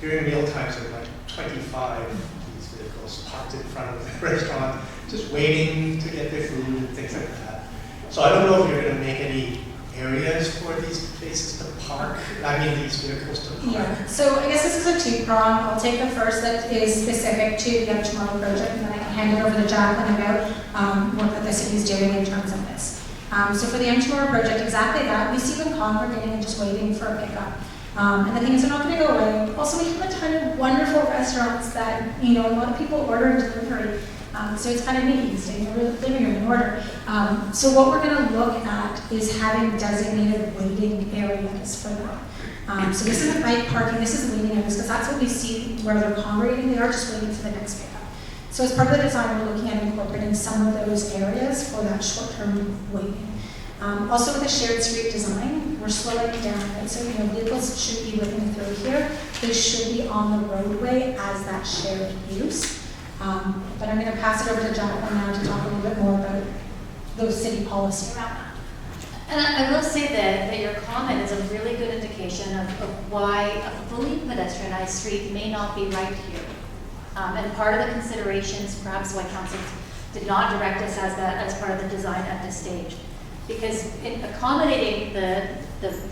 during meal times there are like 25 of these vehicles parked in front of the restaurant, just waiting to get their food and things like that. So I don't know if you're going to make any areas for these places to park, these vehicles to park.
Yeah, so I guess this is a two-prong. I'll take the first that is specific to the YongeTOmorrow project, and then I can hand it over to Jacqueline about work that the city is doing in terms of this. So for the YongeTOmorrow project, exactly that. We see them congregating and just waiting for a pickup. And the thing is, they're not going to go away. Also, we have a ton of wonderful restaurants that, a lot of people order and delivery. So it's kind of neat, you stay in your living room and order. So what we're going to look at is having designated waiting areas for them. So this isn't bike parking, this is waiting areas, because that's what we see where they're congregating. They are just waiting for the next pickup. So as part of the design, we're looking at incorporating some of those areas for that short-term waiting. Also with the shared street design, we're slowing it down, right? So vehicles should be whipping through here. They should be on the roadway as that shared use. But I'm going to pass it over to Jacqueline now to talk a little bit more about those city policy around that.
And I will say that your comment is a really good indication of why a fully pedestrianized street may not be right here. And part of the considerations, perhaps why council did not direct us as part of the design at this stage. Because in accommodating the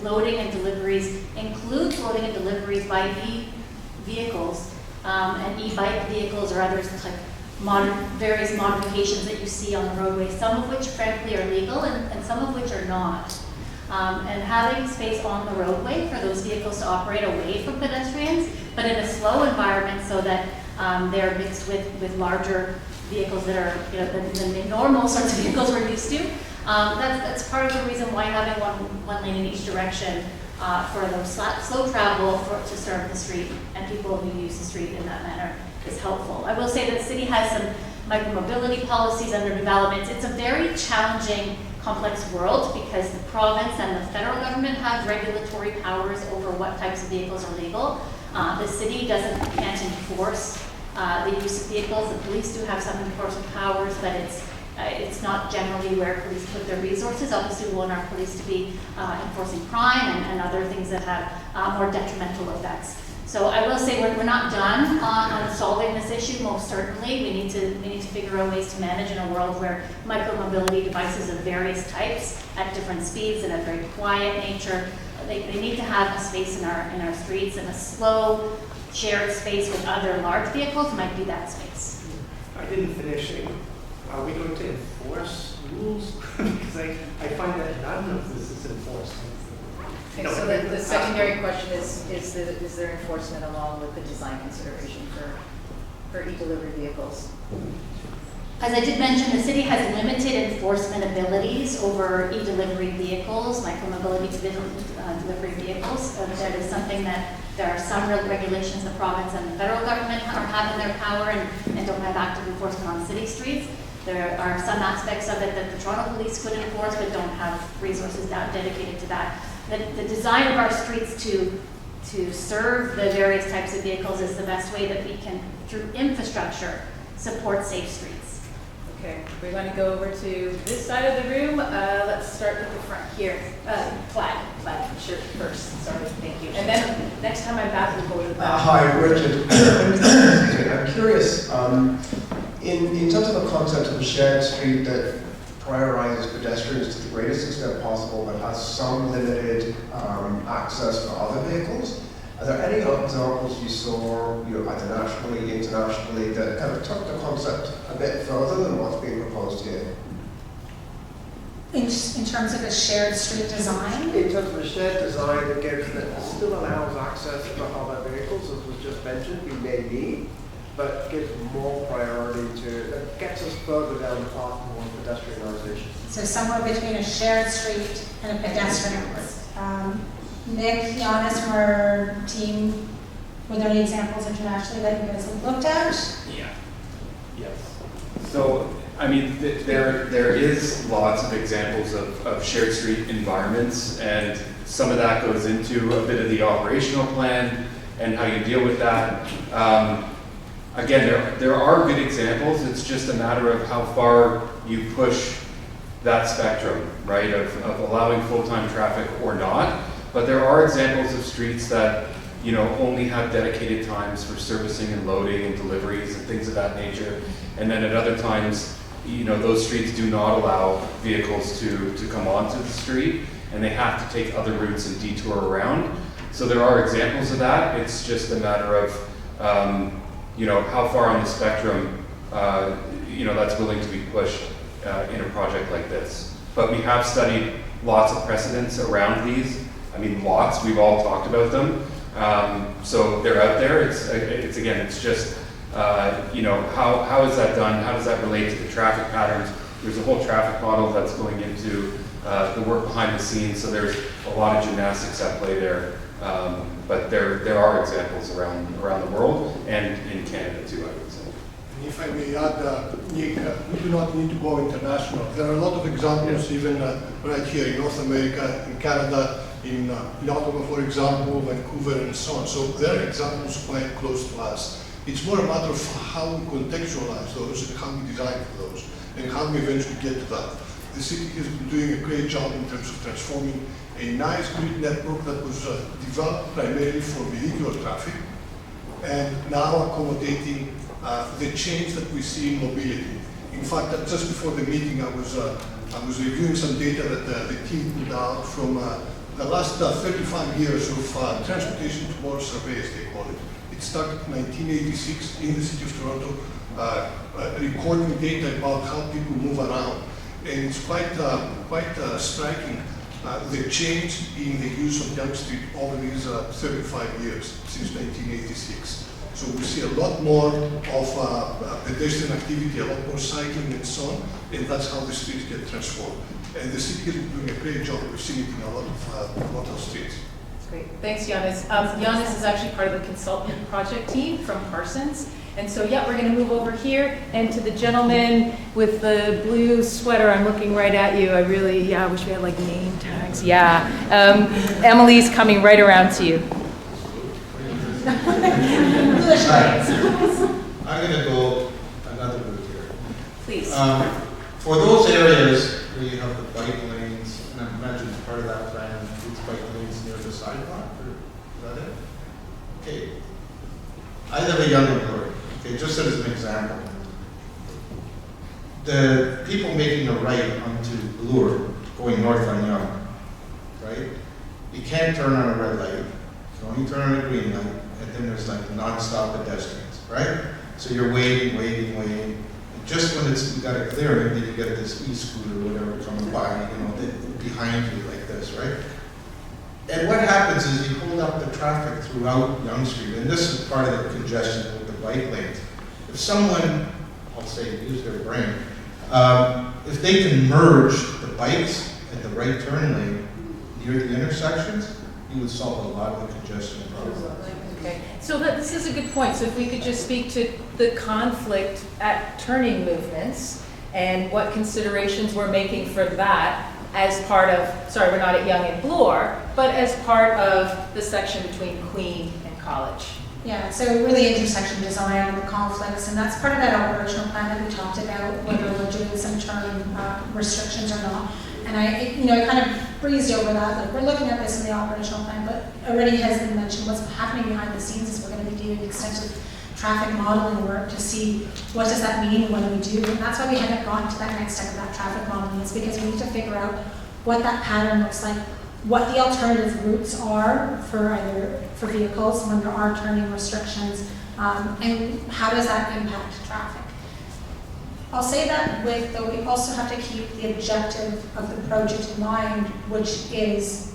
loading and deliveries includes loading and deliveries by e-vehicles and e-bike vehicles or other various modifications that you see on the roadway, some of which frankly are legal and some of which are not. And having space on the roadway for those vehicles to operate away from pedestrians, but in a slow environment so that they're mixed with larger vehicles that are, you know, the normal sorts of vehicles we're used to. That's part of the reason why having one lane in each direction for those slow travel to serve the street and people who use the street in that manner is helpful. I will say that the city has some micromobility policies under development. It's a very challenging, complex world because the province and the federal government have regulatory powers over what types of vehicles are legal. The city can't enforce the use of vehicles. The police do have some enforcement powers, but it's not generally where police put their resources. Obviously, we want our police to be enforcing crime and other things that have more detrimental effects. So I will say we're not done on solving this issue. Most certainly, we need to figure out ways to manage in a world where micromobility devices of various types at different speeds and a very quiet nature. They need to have a space in our streets, and a slow shared space with other large vehicles might be that space.
I didn't finish. Are we going to enforce rules? Because I find that none of this is enforced.
Okay, so the secondary question is there enforcement along with the design consideration for e-delivery vehicles?
As I did mention, the city has limited enforcement abilities over e-delivery vehicles, micromobility delivery vehicles. That is something that there are some regulations the province and the federal government have in their power and don't have active enforcement on city streets. There are some aspects of it that the Toronto Police could enforce but don't have resources dedicated to that. The design of our streets to serve the various types of vehicles is the best way that we can, through infrastructure, support safe streets.
Okay, we're going to go over to this side of the room. Let's start with the front here. Plaid shirt first. Sorry, thank you. And then next time I'm back, we'll go to the back.
Hi, Richard. I'm curious, in terms of the concept of a shared street that prioritizes pedestrians to the greatest extent possible but has some limited access for other vehicles, are there any examples you saw, either nationally, internationally, that kind of took the concept a bit further than what's being proposed here?
In terms of a shared street design?
In terms of a shared design that still allows access for other vehicles, as was just mentioned, we may need, but gives more priority that gets us further down the path towards pedestrianisation.
So somewhere between a shared street and a pedestrian. Nick, Giannis, from our team, were there any examples internationally that you guys have looked at?
Yeah. Yes. So, I mean, there is lots of examples of shared street environments, and some of that goes into a bit of the operational plan and how you deal with that. Again, there are good examples. It's just a matter of how far you push that spectrum, right, of allowing full-time traffic or not. But there are examples of streets that, only have dedicated times for servicing and loading and deliveries and things of that nature. And then at other times, those streets do not allow vehicles to come onto the street, and they have to take other routes and detour around. So there are examples of that. It's just a matter of, how far on the spectrum, that's willing to be pushed in a project like this. But we have studied lots of precedents around these. I mean, lots. We've all talked about them. So they're out there. It's just, how is that done? How does that relate to the traffic patterns? There's a whole traffic model that's going into the work behind the scenes. So there's a lot of gymnastics at play there. But there are examples around the world and in Canada too, I would say.
If I may add, Nick, we do not need to go international. There are a lot of examples, even right here in North America, in Canada, in Ottawa, for example, Vancouver, and so on. So there are examples quite close to us. It's more a matter of how we contextualize those and how we design for those, and how we eventually get to that. The city has been doing a great job in terms of transforming a nice grid network that was developed primarily for vehicular traffic, and now accommodating the change that we see in mobility. In fact, just before the meeting, I was reviewing some data that the team put out from the last 35 years of Transportation Tomorrow survey, as they call it. It started in 1986 in the city of Toronto. recording data about how people move around. And it's quite striking, the change in the use of Yonge Street over these 35 years, since 1986. So we see a lot more of pedestrian activity, a lot more cycling and so on, and that's how the streets get transformed. And the city is doing a great job. We've seen it in a lot of streets.
Great, thanks, Giannis. Giannis is actually part of the consultant project team from Parsons. And so, yeah, we're going to move over here, and to the gentleman with the blue sweater, I'm looking right at you. I really, I wish we had like name tags. Yeah, Emily's coming right around to you.
I'm going to go another route here.
Please.
For those areas where you have the bike lanes, and I imagine part of that plan includes bike lanes near the sidewalk, or is that it? Okay. I live a young employer. Okay, just as an example. The people making a right onto Bloor, going north on Yonge, right? You can't turn on a red light. You can only turn on a green light, and then there's like non-stop pedestrians, right? So you're waiting. And just when you got a clearing, then you get this e-scooter or whatever coming by, behind you like this, right? And what happens is you hold up the traffic throughout Yonge Street, and this is part of the congestion with the bike lanes. If someone, I'll say, use their brain, if they can merge the bikes at the right turn lane near the intersections, you would solve a lot of the congestion problems.
Okay, so this is a good point. So if we could just speak to the conflict at turning movements and what considerations we're making for that as part of, sorry, we're not at Yonge and Bloor, but as part of the section between Queen and College.
Yeah, so really intersection design and the conflicts, and that's part of that operational plan that we talked about, whether we're doing some turn restrictions or not. And I kind of breezed over that, like we're looking at this in the operational plan, but already has been mentioned what's happening behind the scenes is we're going to be doing extensive traffic modeling work to see what does that mean and what do we do. And that's why we haven't gotten to that next step of that traffic modeling, is because we need to figure out what that pattern looks like, what the alternative routes are for vehicles when there are turning restrictions, and how does that impact traffic. I'll say that though we also have to keep the objective of the project in mind, which is,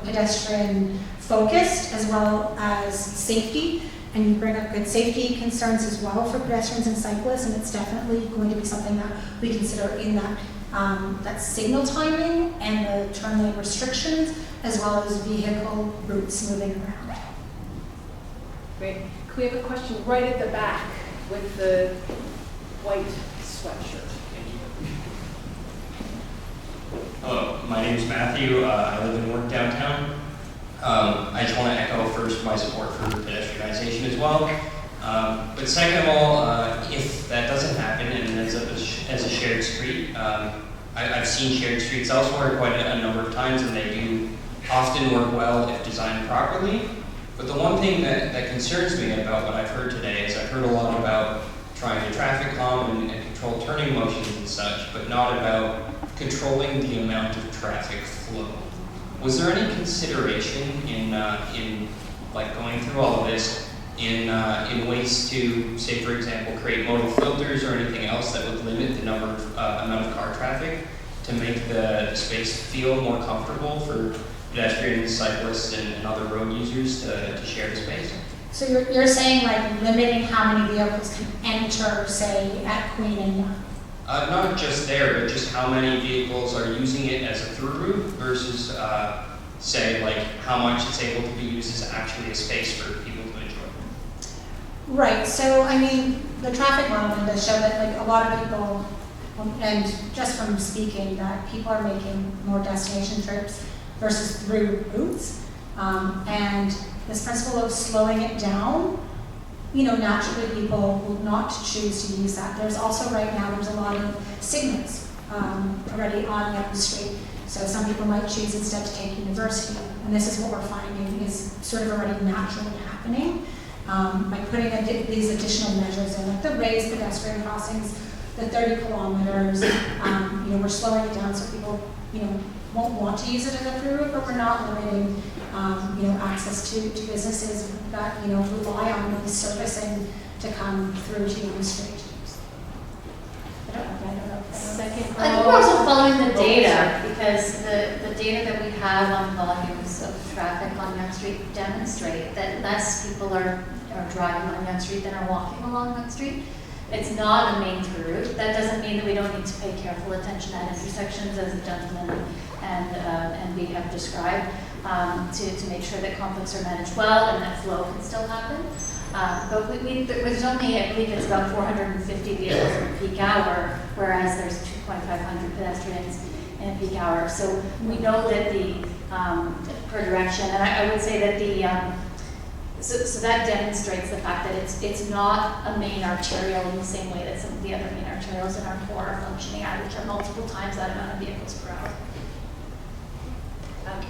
pedestrian focused as well as safety. And you bring up good safety concerns as well for pedestrians and cyclists, and it's definitely going to be something that we consider in that signal timing and the turn lane restrictions, as well as vehicle routes moving around.
Great. Can we have a question right at the back with the white sweatshirt?
Hello, my name is Matthew. I live and work downtown. I just want to echo first my support for pedestrianization as well. But second of all, if that doesn't happen and it ends up as a shared street, I've seen shared streets elsewhere quite a number of times, and they do often work well if designed properly. But the one thing that concerns me about what I've heard today is I've heard a lot about trying to traffic calm and control turning motions and such, but not about controlling the amount of traffic flow. Was there any consideration in like going through all of this in ways to, say for example, create modal filters or anything else that would limit the amount of car traffic to make the space feel more comfortable for pedestrians, cyclists, and other road users to share the space?
So you're saying like limiting how many vehicles can enter, say, at Queen and Yonge?
Not just there, but just how many vehicles are using it as a through route versus, say, like how much it's able to be used as actually a space for people to enjoy.
Right, so I mean, the traffic modeling does show that like a lot of people, and just from speaking, that people are making more destination trips versus through routes. And this principle of slowing it down, naturally people will not choose to use that. There's also right now, there's a lot of signals already on Yonge Street. So some people might choose instead to take University. And this is what we're finding is sort of already naturally happening. By putting these additional measures in, like the raised pedestrian crossings, the 30 kilometers, we're slowing it down so people, won't want to use it as a through route, but we're not limiting, access to businesses that, rely on these servicing to come through to Yonge Street. second row.
I think we're also following the data, because the data that we have on volumes of traffic on Yonge Street demonstrate that less people are driving on Yonge Street than are walking along Yonge Street. It's not a main through route. That doesn't mean that we don't need to pay careful attention at intersections, as the gentleman and we have described, to make sure that conflicts are managed well and that flow can still happen. But there's only, I believe it's about 450 vehicles in a peak hour, whereas there's 2,500 pedestrians in a peak hour. So we know that the, per direction, and I would say that the, so that demonstrates the fact that it's not a main arterial in the same way that some of the other main arterials in our core are functioning at, which are multiple times that amount of vehicles per hour.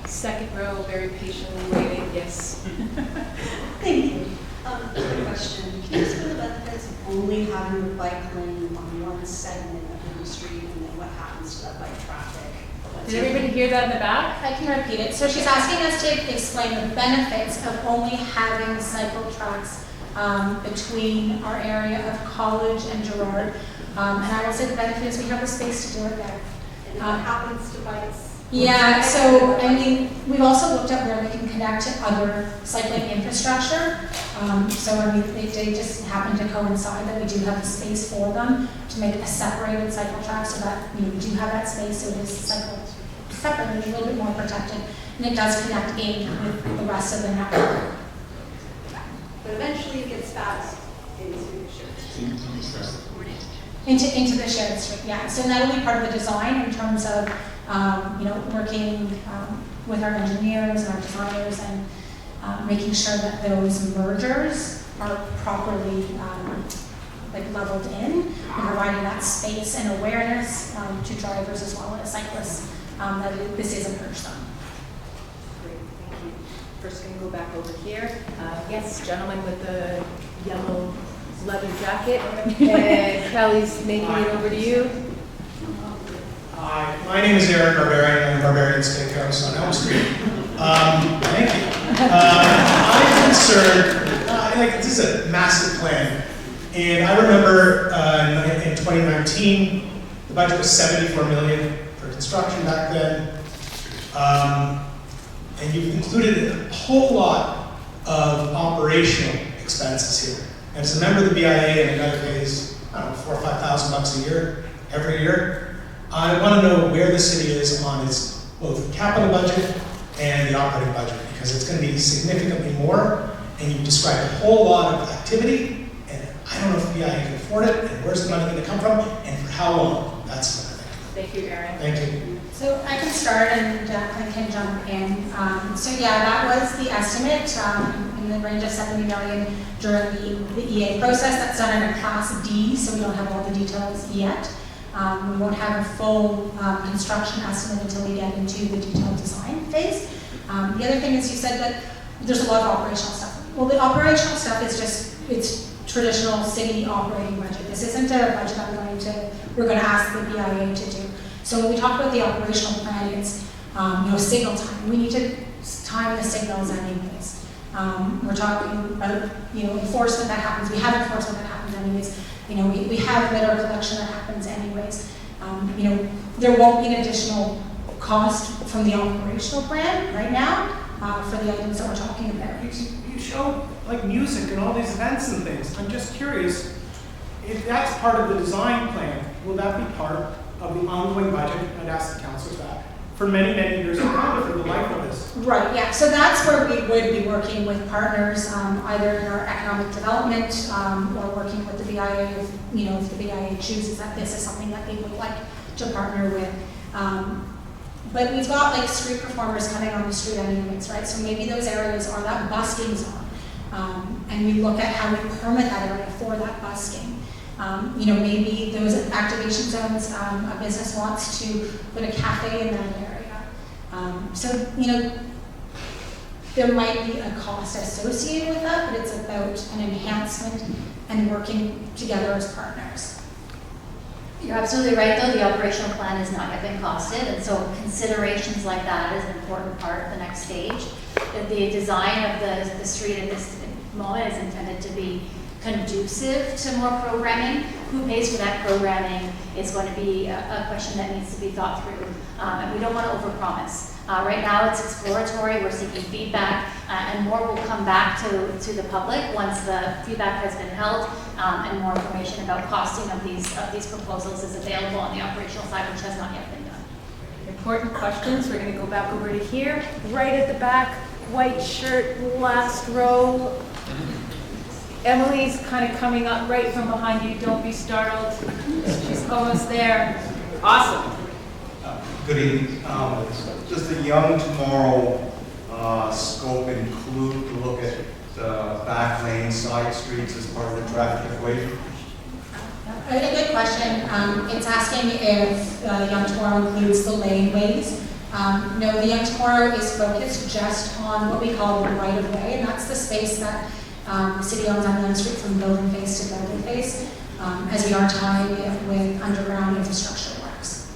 Second row, very patiently waiting, yes.
Thank you. Quick question. Can you explain the benefits of only having the bike lane on one segment of the street, and then what happens to that bike traffic?
Did everybody hear that in the back? I can repeat it. So she's asking us to explain the benefits of only having cycle tracks between our area of College and Gerrard. And I will say the benefit is we have the space to do it there.
And what happens to bikes?
Yeah, so I mean, we've also looked at where we can connect to other cycling infrastructure. So I mean, they just happen to coincide that we do have the space for them to make a separated cycle track, so that we do have that space, so it is cycled separately, a little bit more protected, and it does connect in with the rest of the network.
But eventually it gets fast into the shared
Into the shared street, yeah. So that'll be part of the design in terms of working with our engineers and our designers and making sure that those mergers are properly leveled in, and providing that space and awareness to drivers as well as cyclists that this is a merge zone.
Great, thank you. First going to go back over here. Yes, gentleman with the yellow leather jacket. And Kelly's making it over to you.
Hi, my name is Eric Barbarian. I'm Barbarian Steakhouse on Elm Street. Thank you. I'm concerned, this is a massive plan. And I remember in 2019, the budget was $74 million for construction back then. And you've included a whole lot of operational expenses here. And as a member of the BIA and a guy who pays, I don't know, $4,000 or $5,000 a year, every year, I want to know where the city is on its both capital budget and the operating budget, because it's going to be significantly more, and you've described a whole lot of activity, and I don't know if BIA can afford it, and where's the money going to come from, and for how long. That's what I think.
Thank you, Aaron.
Thank you.
So I can start and I can jump in. So yeah, that was the estimate in the range of 70 million during the EA process. That's done in a Class D, so we don't have all the details yet. We won't have a full construction estimate until we get into the detailed design phase. The other thing is you said that there's a lot of operational stuff. Well, the operational stuff is just, it's traditional city operating budget. This isn't a budget we're going to ask the BIA to do. So when we talk about the operational plan, it's signal time. We need to time the signals anyways. We're talking about enforcement that happens. We have enforcement that happens anyways. We have litter collection that happens anyways. There won't be an additional cost from the operational plan right now for the items that we're talking about.
You show like music and all these events and things. I'm just curious, if that's part of the design plan, will that be part of the ongoing budget? I'd ask the councillors that. For many, many years to come, for the life of this.
Right, yeah, so that's where we would be working with partners, either in our economic development or working with the BIA if the BIA chooses that this is something that they would like to partner with. But we've got like street performers coming on the street anyways, right? So maybe those areas are that busking zone. And we look at how we permit that area for that busking. Maybe those activation zones, a business wants to put a cafe in that area. There might be a cost associated with that, but it's about an enhancement and working together as partners.
You're absolutely right, though. The operational plan has not yet been costed, and so considerations like that is an important part of the next stage. The design of the street at this moment is intended to be conducive to more programming. Who pays for that programming is going to be a question that needs to be thought through. And we don't want to overpromise. Right now it's exploratory, we're seeking feedback, and more will come back to the public once the feedback has been held, and more information about costing of these proposals is available on the operational side, which has not yet been done.
Important questions. We're going to go back over to here, right at the back, white shirt, last row. Emily's kind of coming up right from behind you. Don't be startled. She's almost there. Awesome.
Good evening. Does the YongeTOmorrow scope include to look at back lanes, side streets as part of the traffic equation?
A good question. It's asking if YongeTOmorrow includes the laneways. No, the YongeTOmorrow is focused just on what we call the right-of-way, and that's the space that the city owns on Yonge Street from building face to building face, as we are tying it with underground infrastructure works.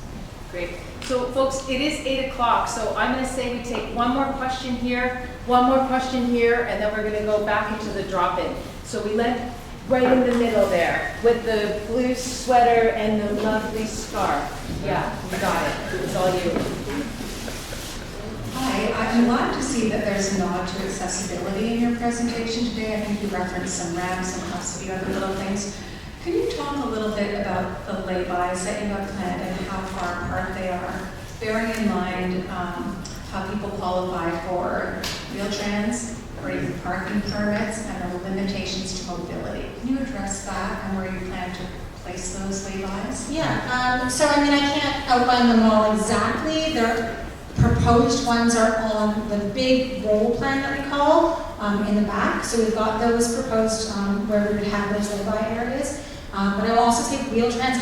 Great. So folks, it is 8 o'clock, so I'm going to say we take one more question here, and then we're going to go back into the drop-in. So we went right in the middle there with the blue sweater and the lovely scarf. Yeah, you got it. It's all you.
Hi, I'm glad to see that there's a nod to accessibility in your presentation today. I think you referenced some ramps and a few other little things. Can you talk a little bit about the lay-bys that you have planned and how far apart they are, bearing in mind how people qualify for Wheel-Trans or even parking permits and the limitations to mobility? Can you address that and where you plan to place those lay-bys?
Yeah, so I mean, I can't outline them all exactly. Their proposed ones are on the big roll plan that we call in the back. So we've got those proposed where we would have those lay-by areas. But I will also say Wheel-Trans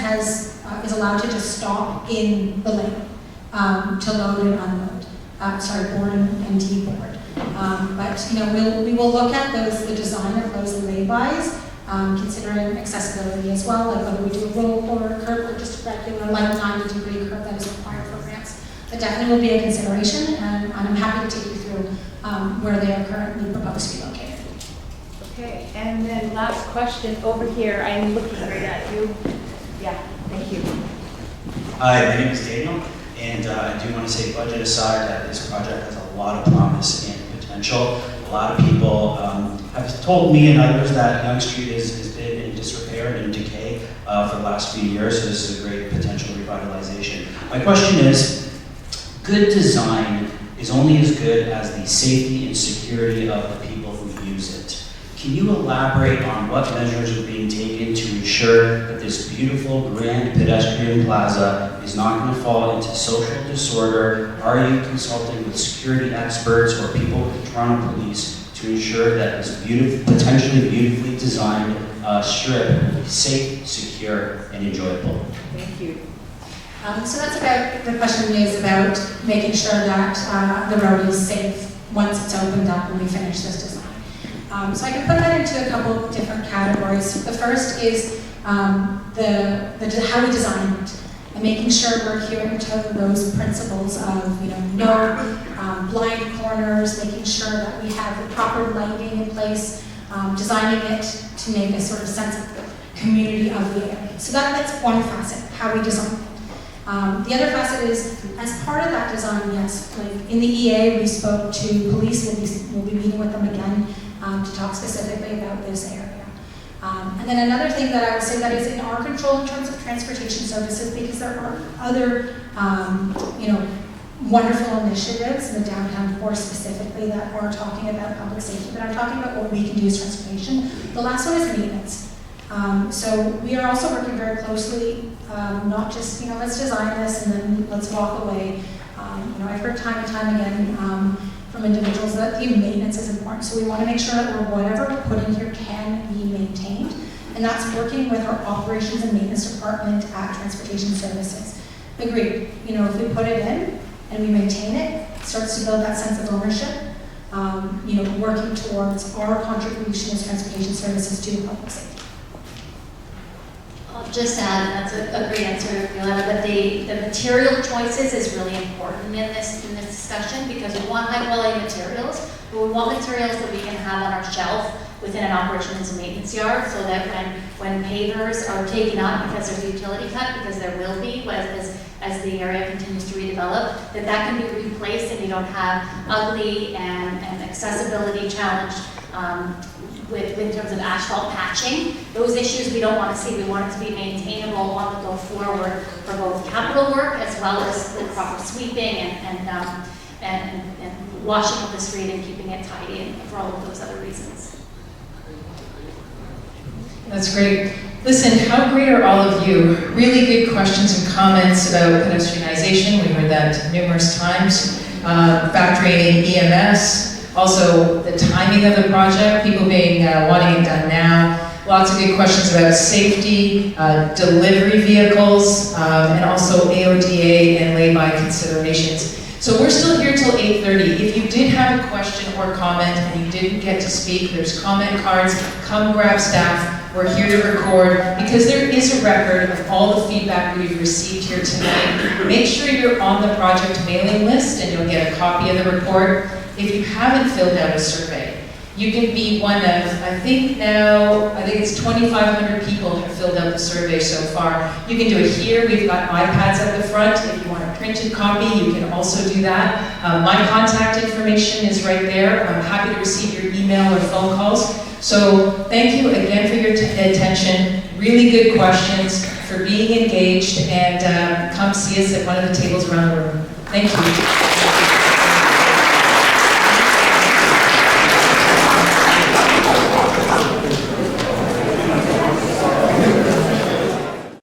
is allowed to just stop in the lane to load and unload. Board and deboard. But you know, we will look at the design of those lay-bys, considering accessibility as well, like whether we do a roll or a curb or just a regular like 90-degree curb that is required for ramps. That definitely will be a consideration, and I'm happy to take you through where they are currently proposed to be located.
Okay, and then last question over here. I'm looking right at you. Yeah, thank you.
Hi, my name is Daniel, and I do want to say, budget aside, that this project has a lot of promise and potential. A lot of people have told me and others that Yonge Street has been in disrepair and in decay for the last few years, so this is a great potential revitalization. My question is, good design is only as good as the safety and security of the people who use it. Can you elaborate on what measures are being taken to ensure that this beautiful grand pedestrian plaza is not going to fall into social disorder? Are you consulting with security experts or people with the Toronto Police to ensure that this potentially beautifully designed strip will be safe, secure, and enjoyable?
Thank you.
So that's about, the question is about making sure that the road is safe once it's opened up and we finish this design. So I can put that into a couple different categories. The first is how we design it and making sure we're adhering to those principles of no blind corners, making sure that we have the proper lighting in place, designing it to make a sort of sense of the community of the area. So that's one facet, how we design it. The other facet is, as part of that design, yes, like in the EA we spoke to police, we'll be meeting with them again to talk specifically about this area. And then another thing that I would say that is in our control in terms of transportation services, because there are other wonderful initiatives in the downtown core specifically that are talking about public safety, but I'm talking about what we can do as transportation. The last one is maintenance. So we are also working very closely, not just, let's design this and then let's walk away. I've heard time and time again from individuals that maintenance is important. So we want to make sure that whatever we're putting here can be maintained. And that's working with our operations and maintenance department at Transportation Services. Agreed. If we put it in and we maintain it, it starts to build that sense of ownership. Working towards our contribution as Transportation Services to public safety.
I'll just add, that's a great answer, Violetta, but the material choices is really important in this discussion because we want high quality materials, but we want materials that we can have on our shelf within an operations and maintenance yard, so that when pavers are taken up because there's a utility cut, because there will be as the area continues to redevelop, that can be replaced and you don't have ugly and accessibility challenged in terms of asphalt patching. Those issues we don't want to see. We want it to be maintainable on the go forward for both capital work as well as the proper sweeping and washing of the street and keeping it tidy and for all of those other reasons.
That's great. Listen, how great are all of you? Really good questions and comments about pedestrianization. We heard that numerous times. Factoring in EMS, also the timing of the project, people being wanting it done now. Lots of good questions about safety, delivery vehicles, and also AODA and lay-by considerations. So we're still here till 8:30. If you did have a question or comment and you didn't get to speak, there's comment cards. Come grab staff. We're here to record because there is a record of all the feedback we've received here tonight. Make sure you're on the project mailing list and you'll get a copy of the report. If you haven't filled out a survey, you can be one of, I think it's 2,500 people have filled out the survey so far. You can do it here. We've got iPads at the front. If you want a printed copy, you can also do that. My contact information is right there. I'm happy to receive your email or phone calls. So thank you again for your attention. Really good questions, for being engaged, and come see us at one of the tables around the room. Thank you.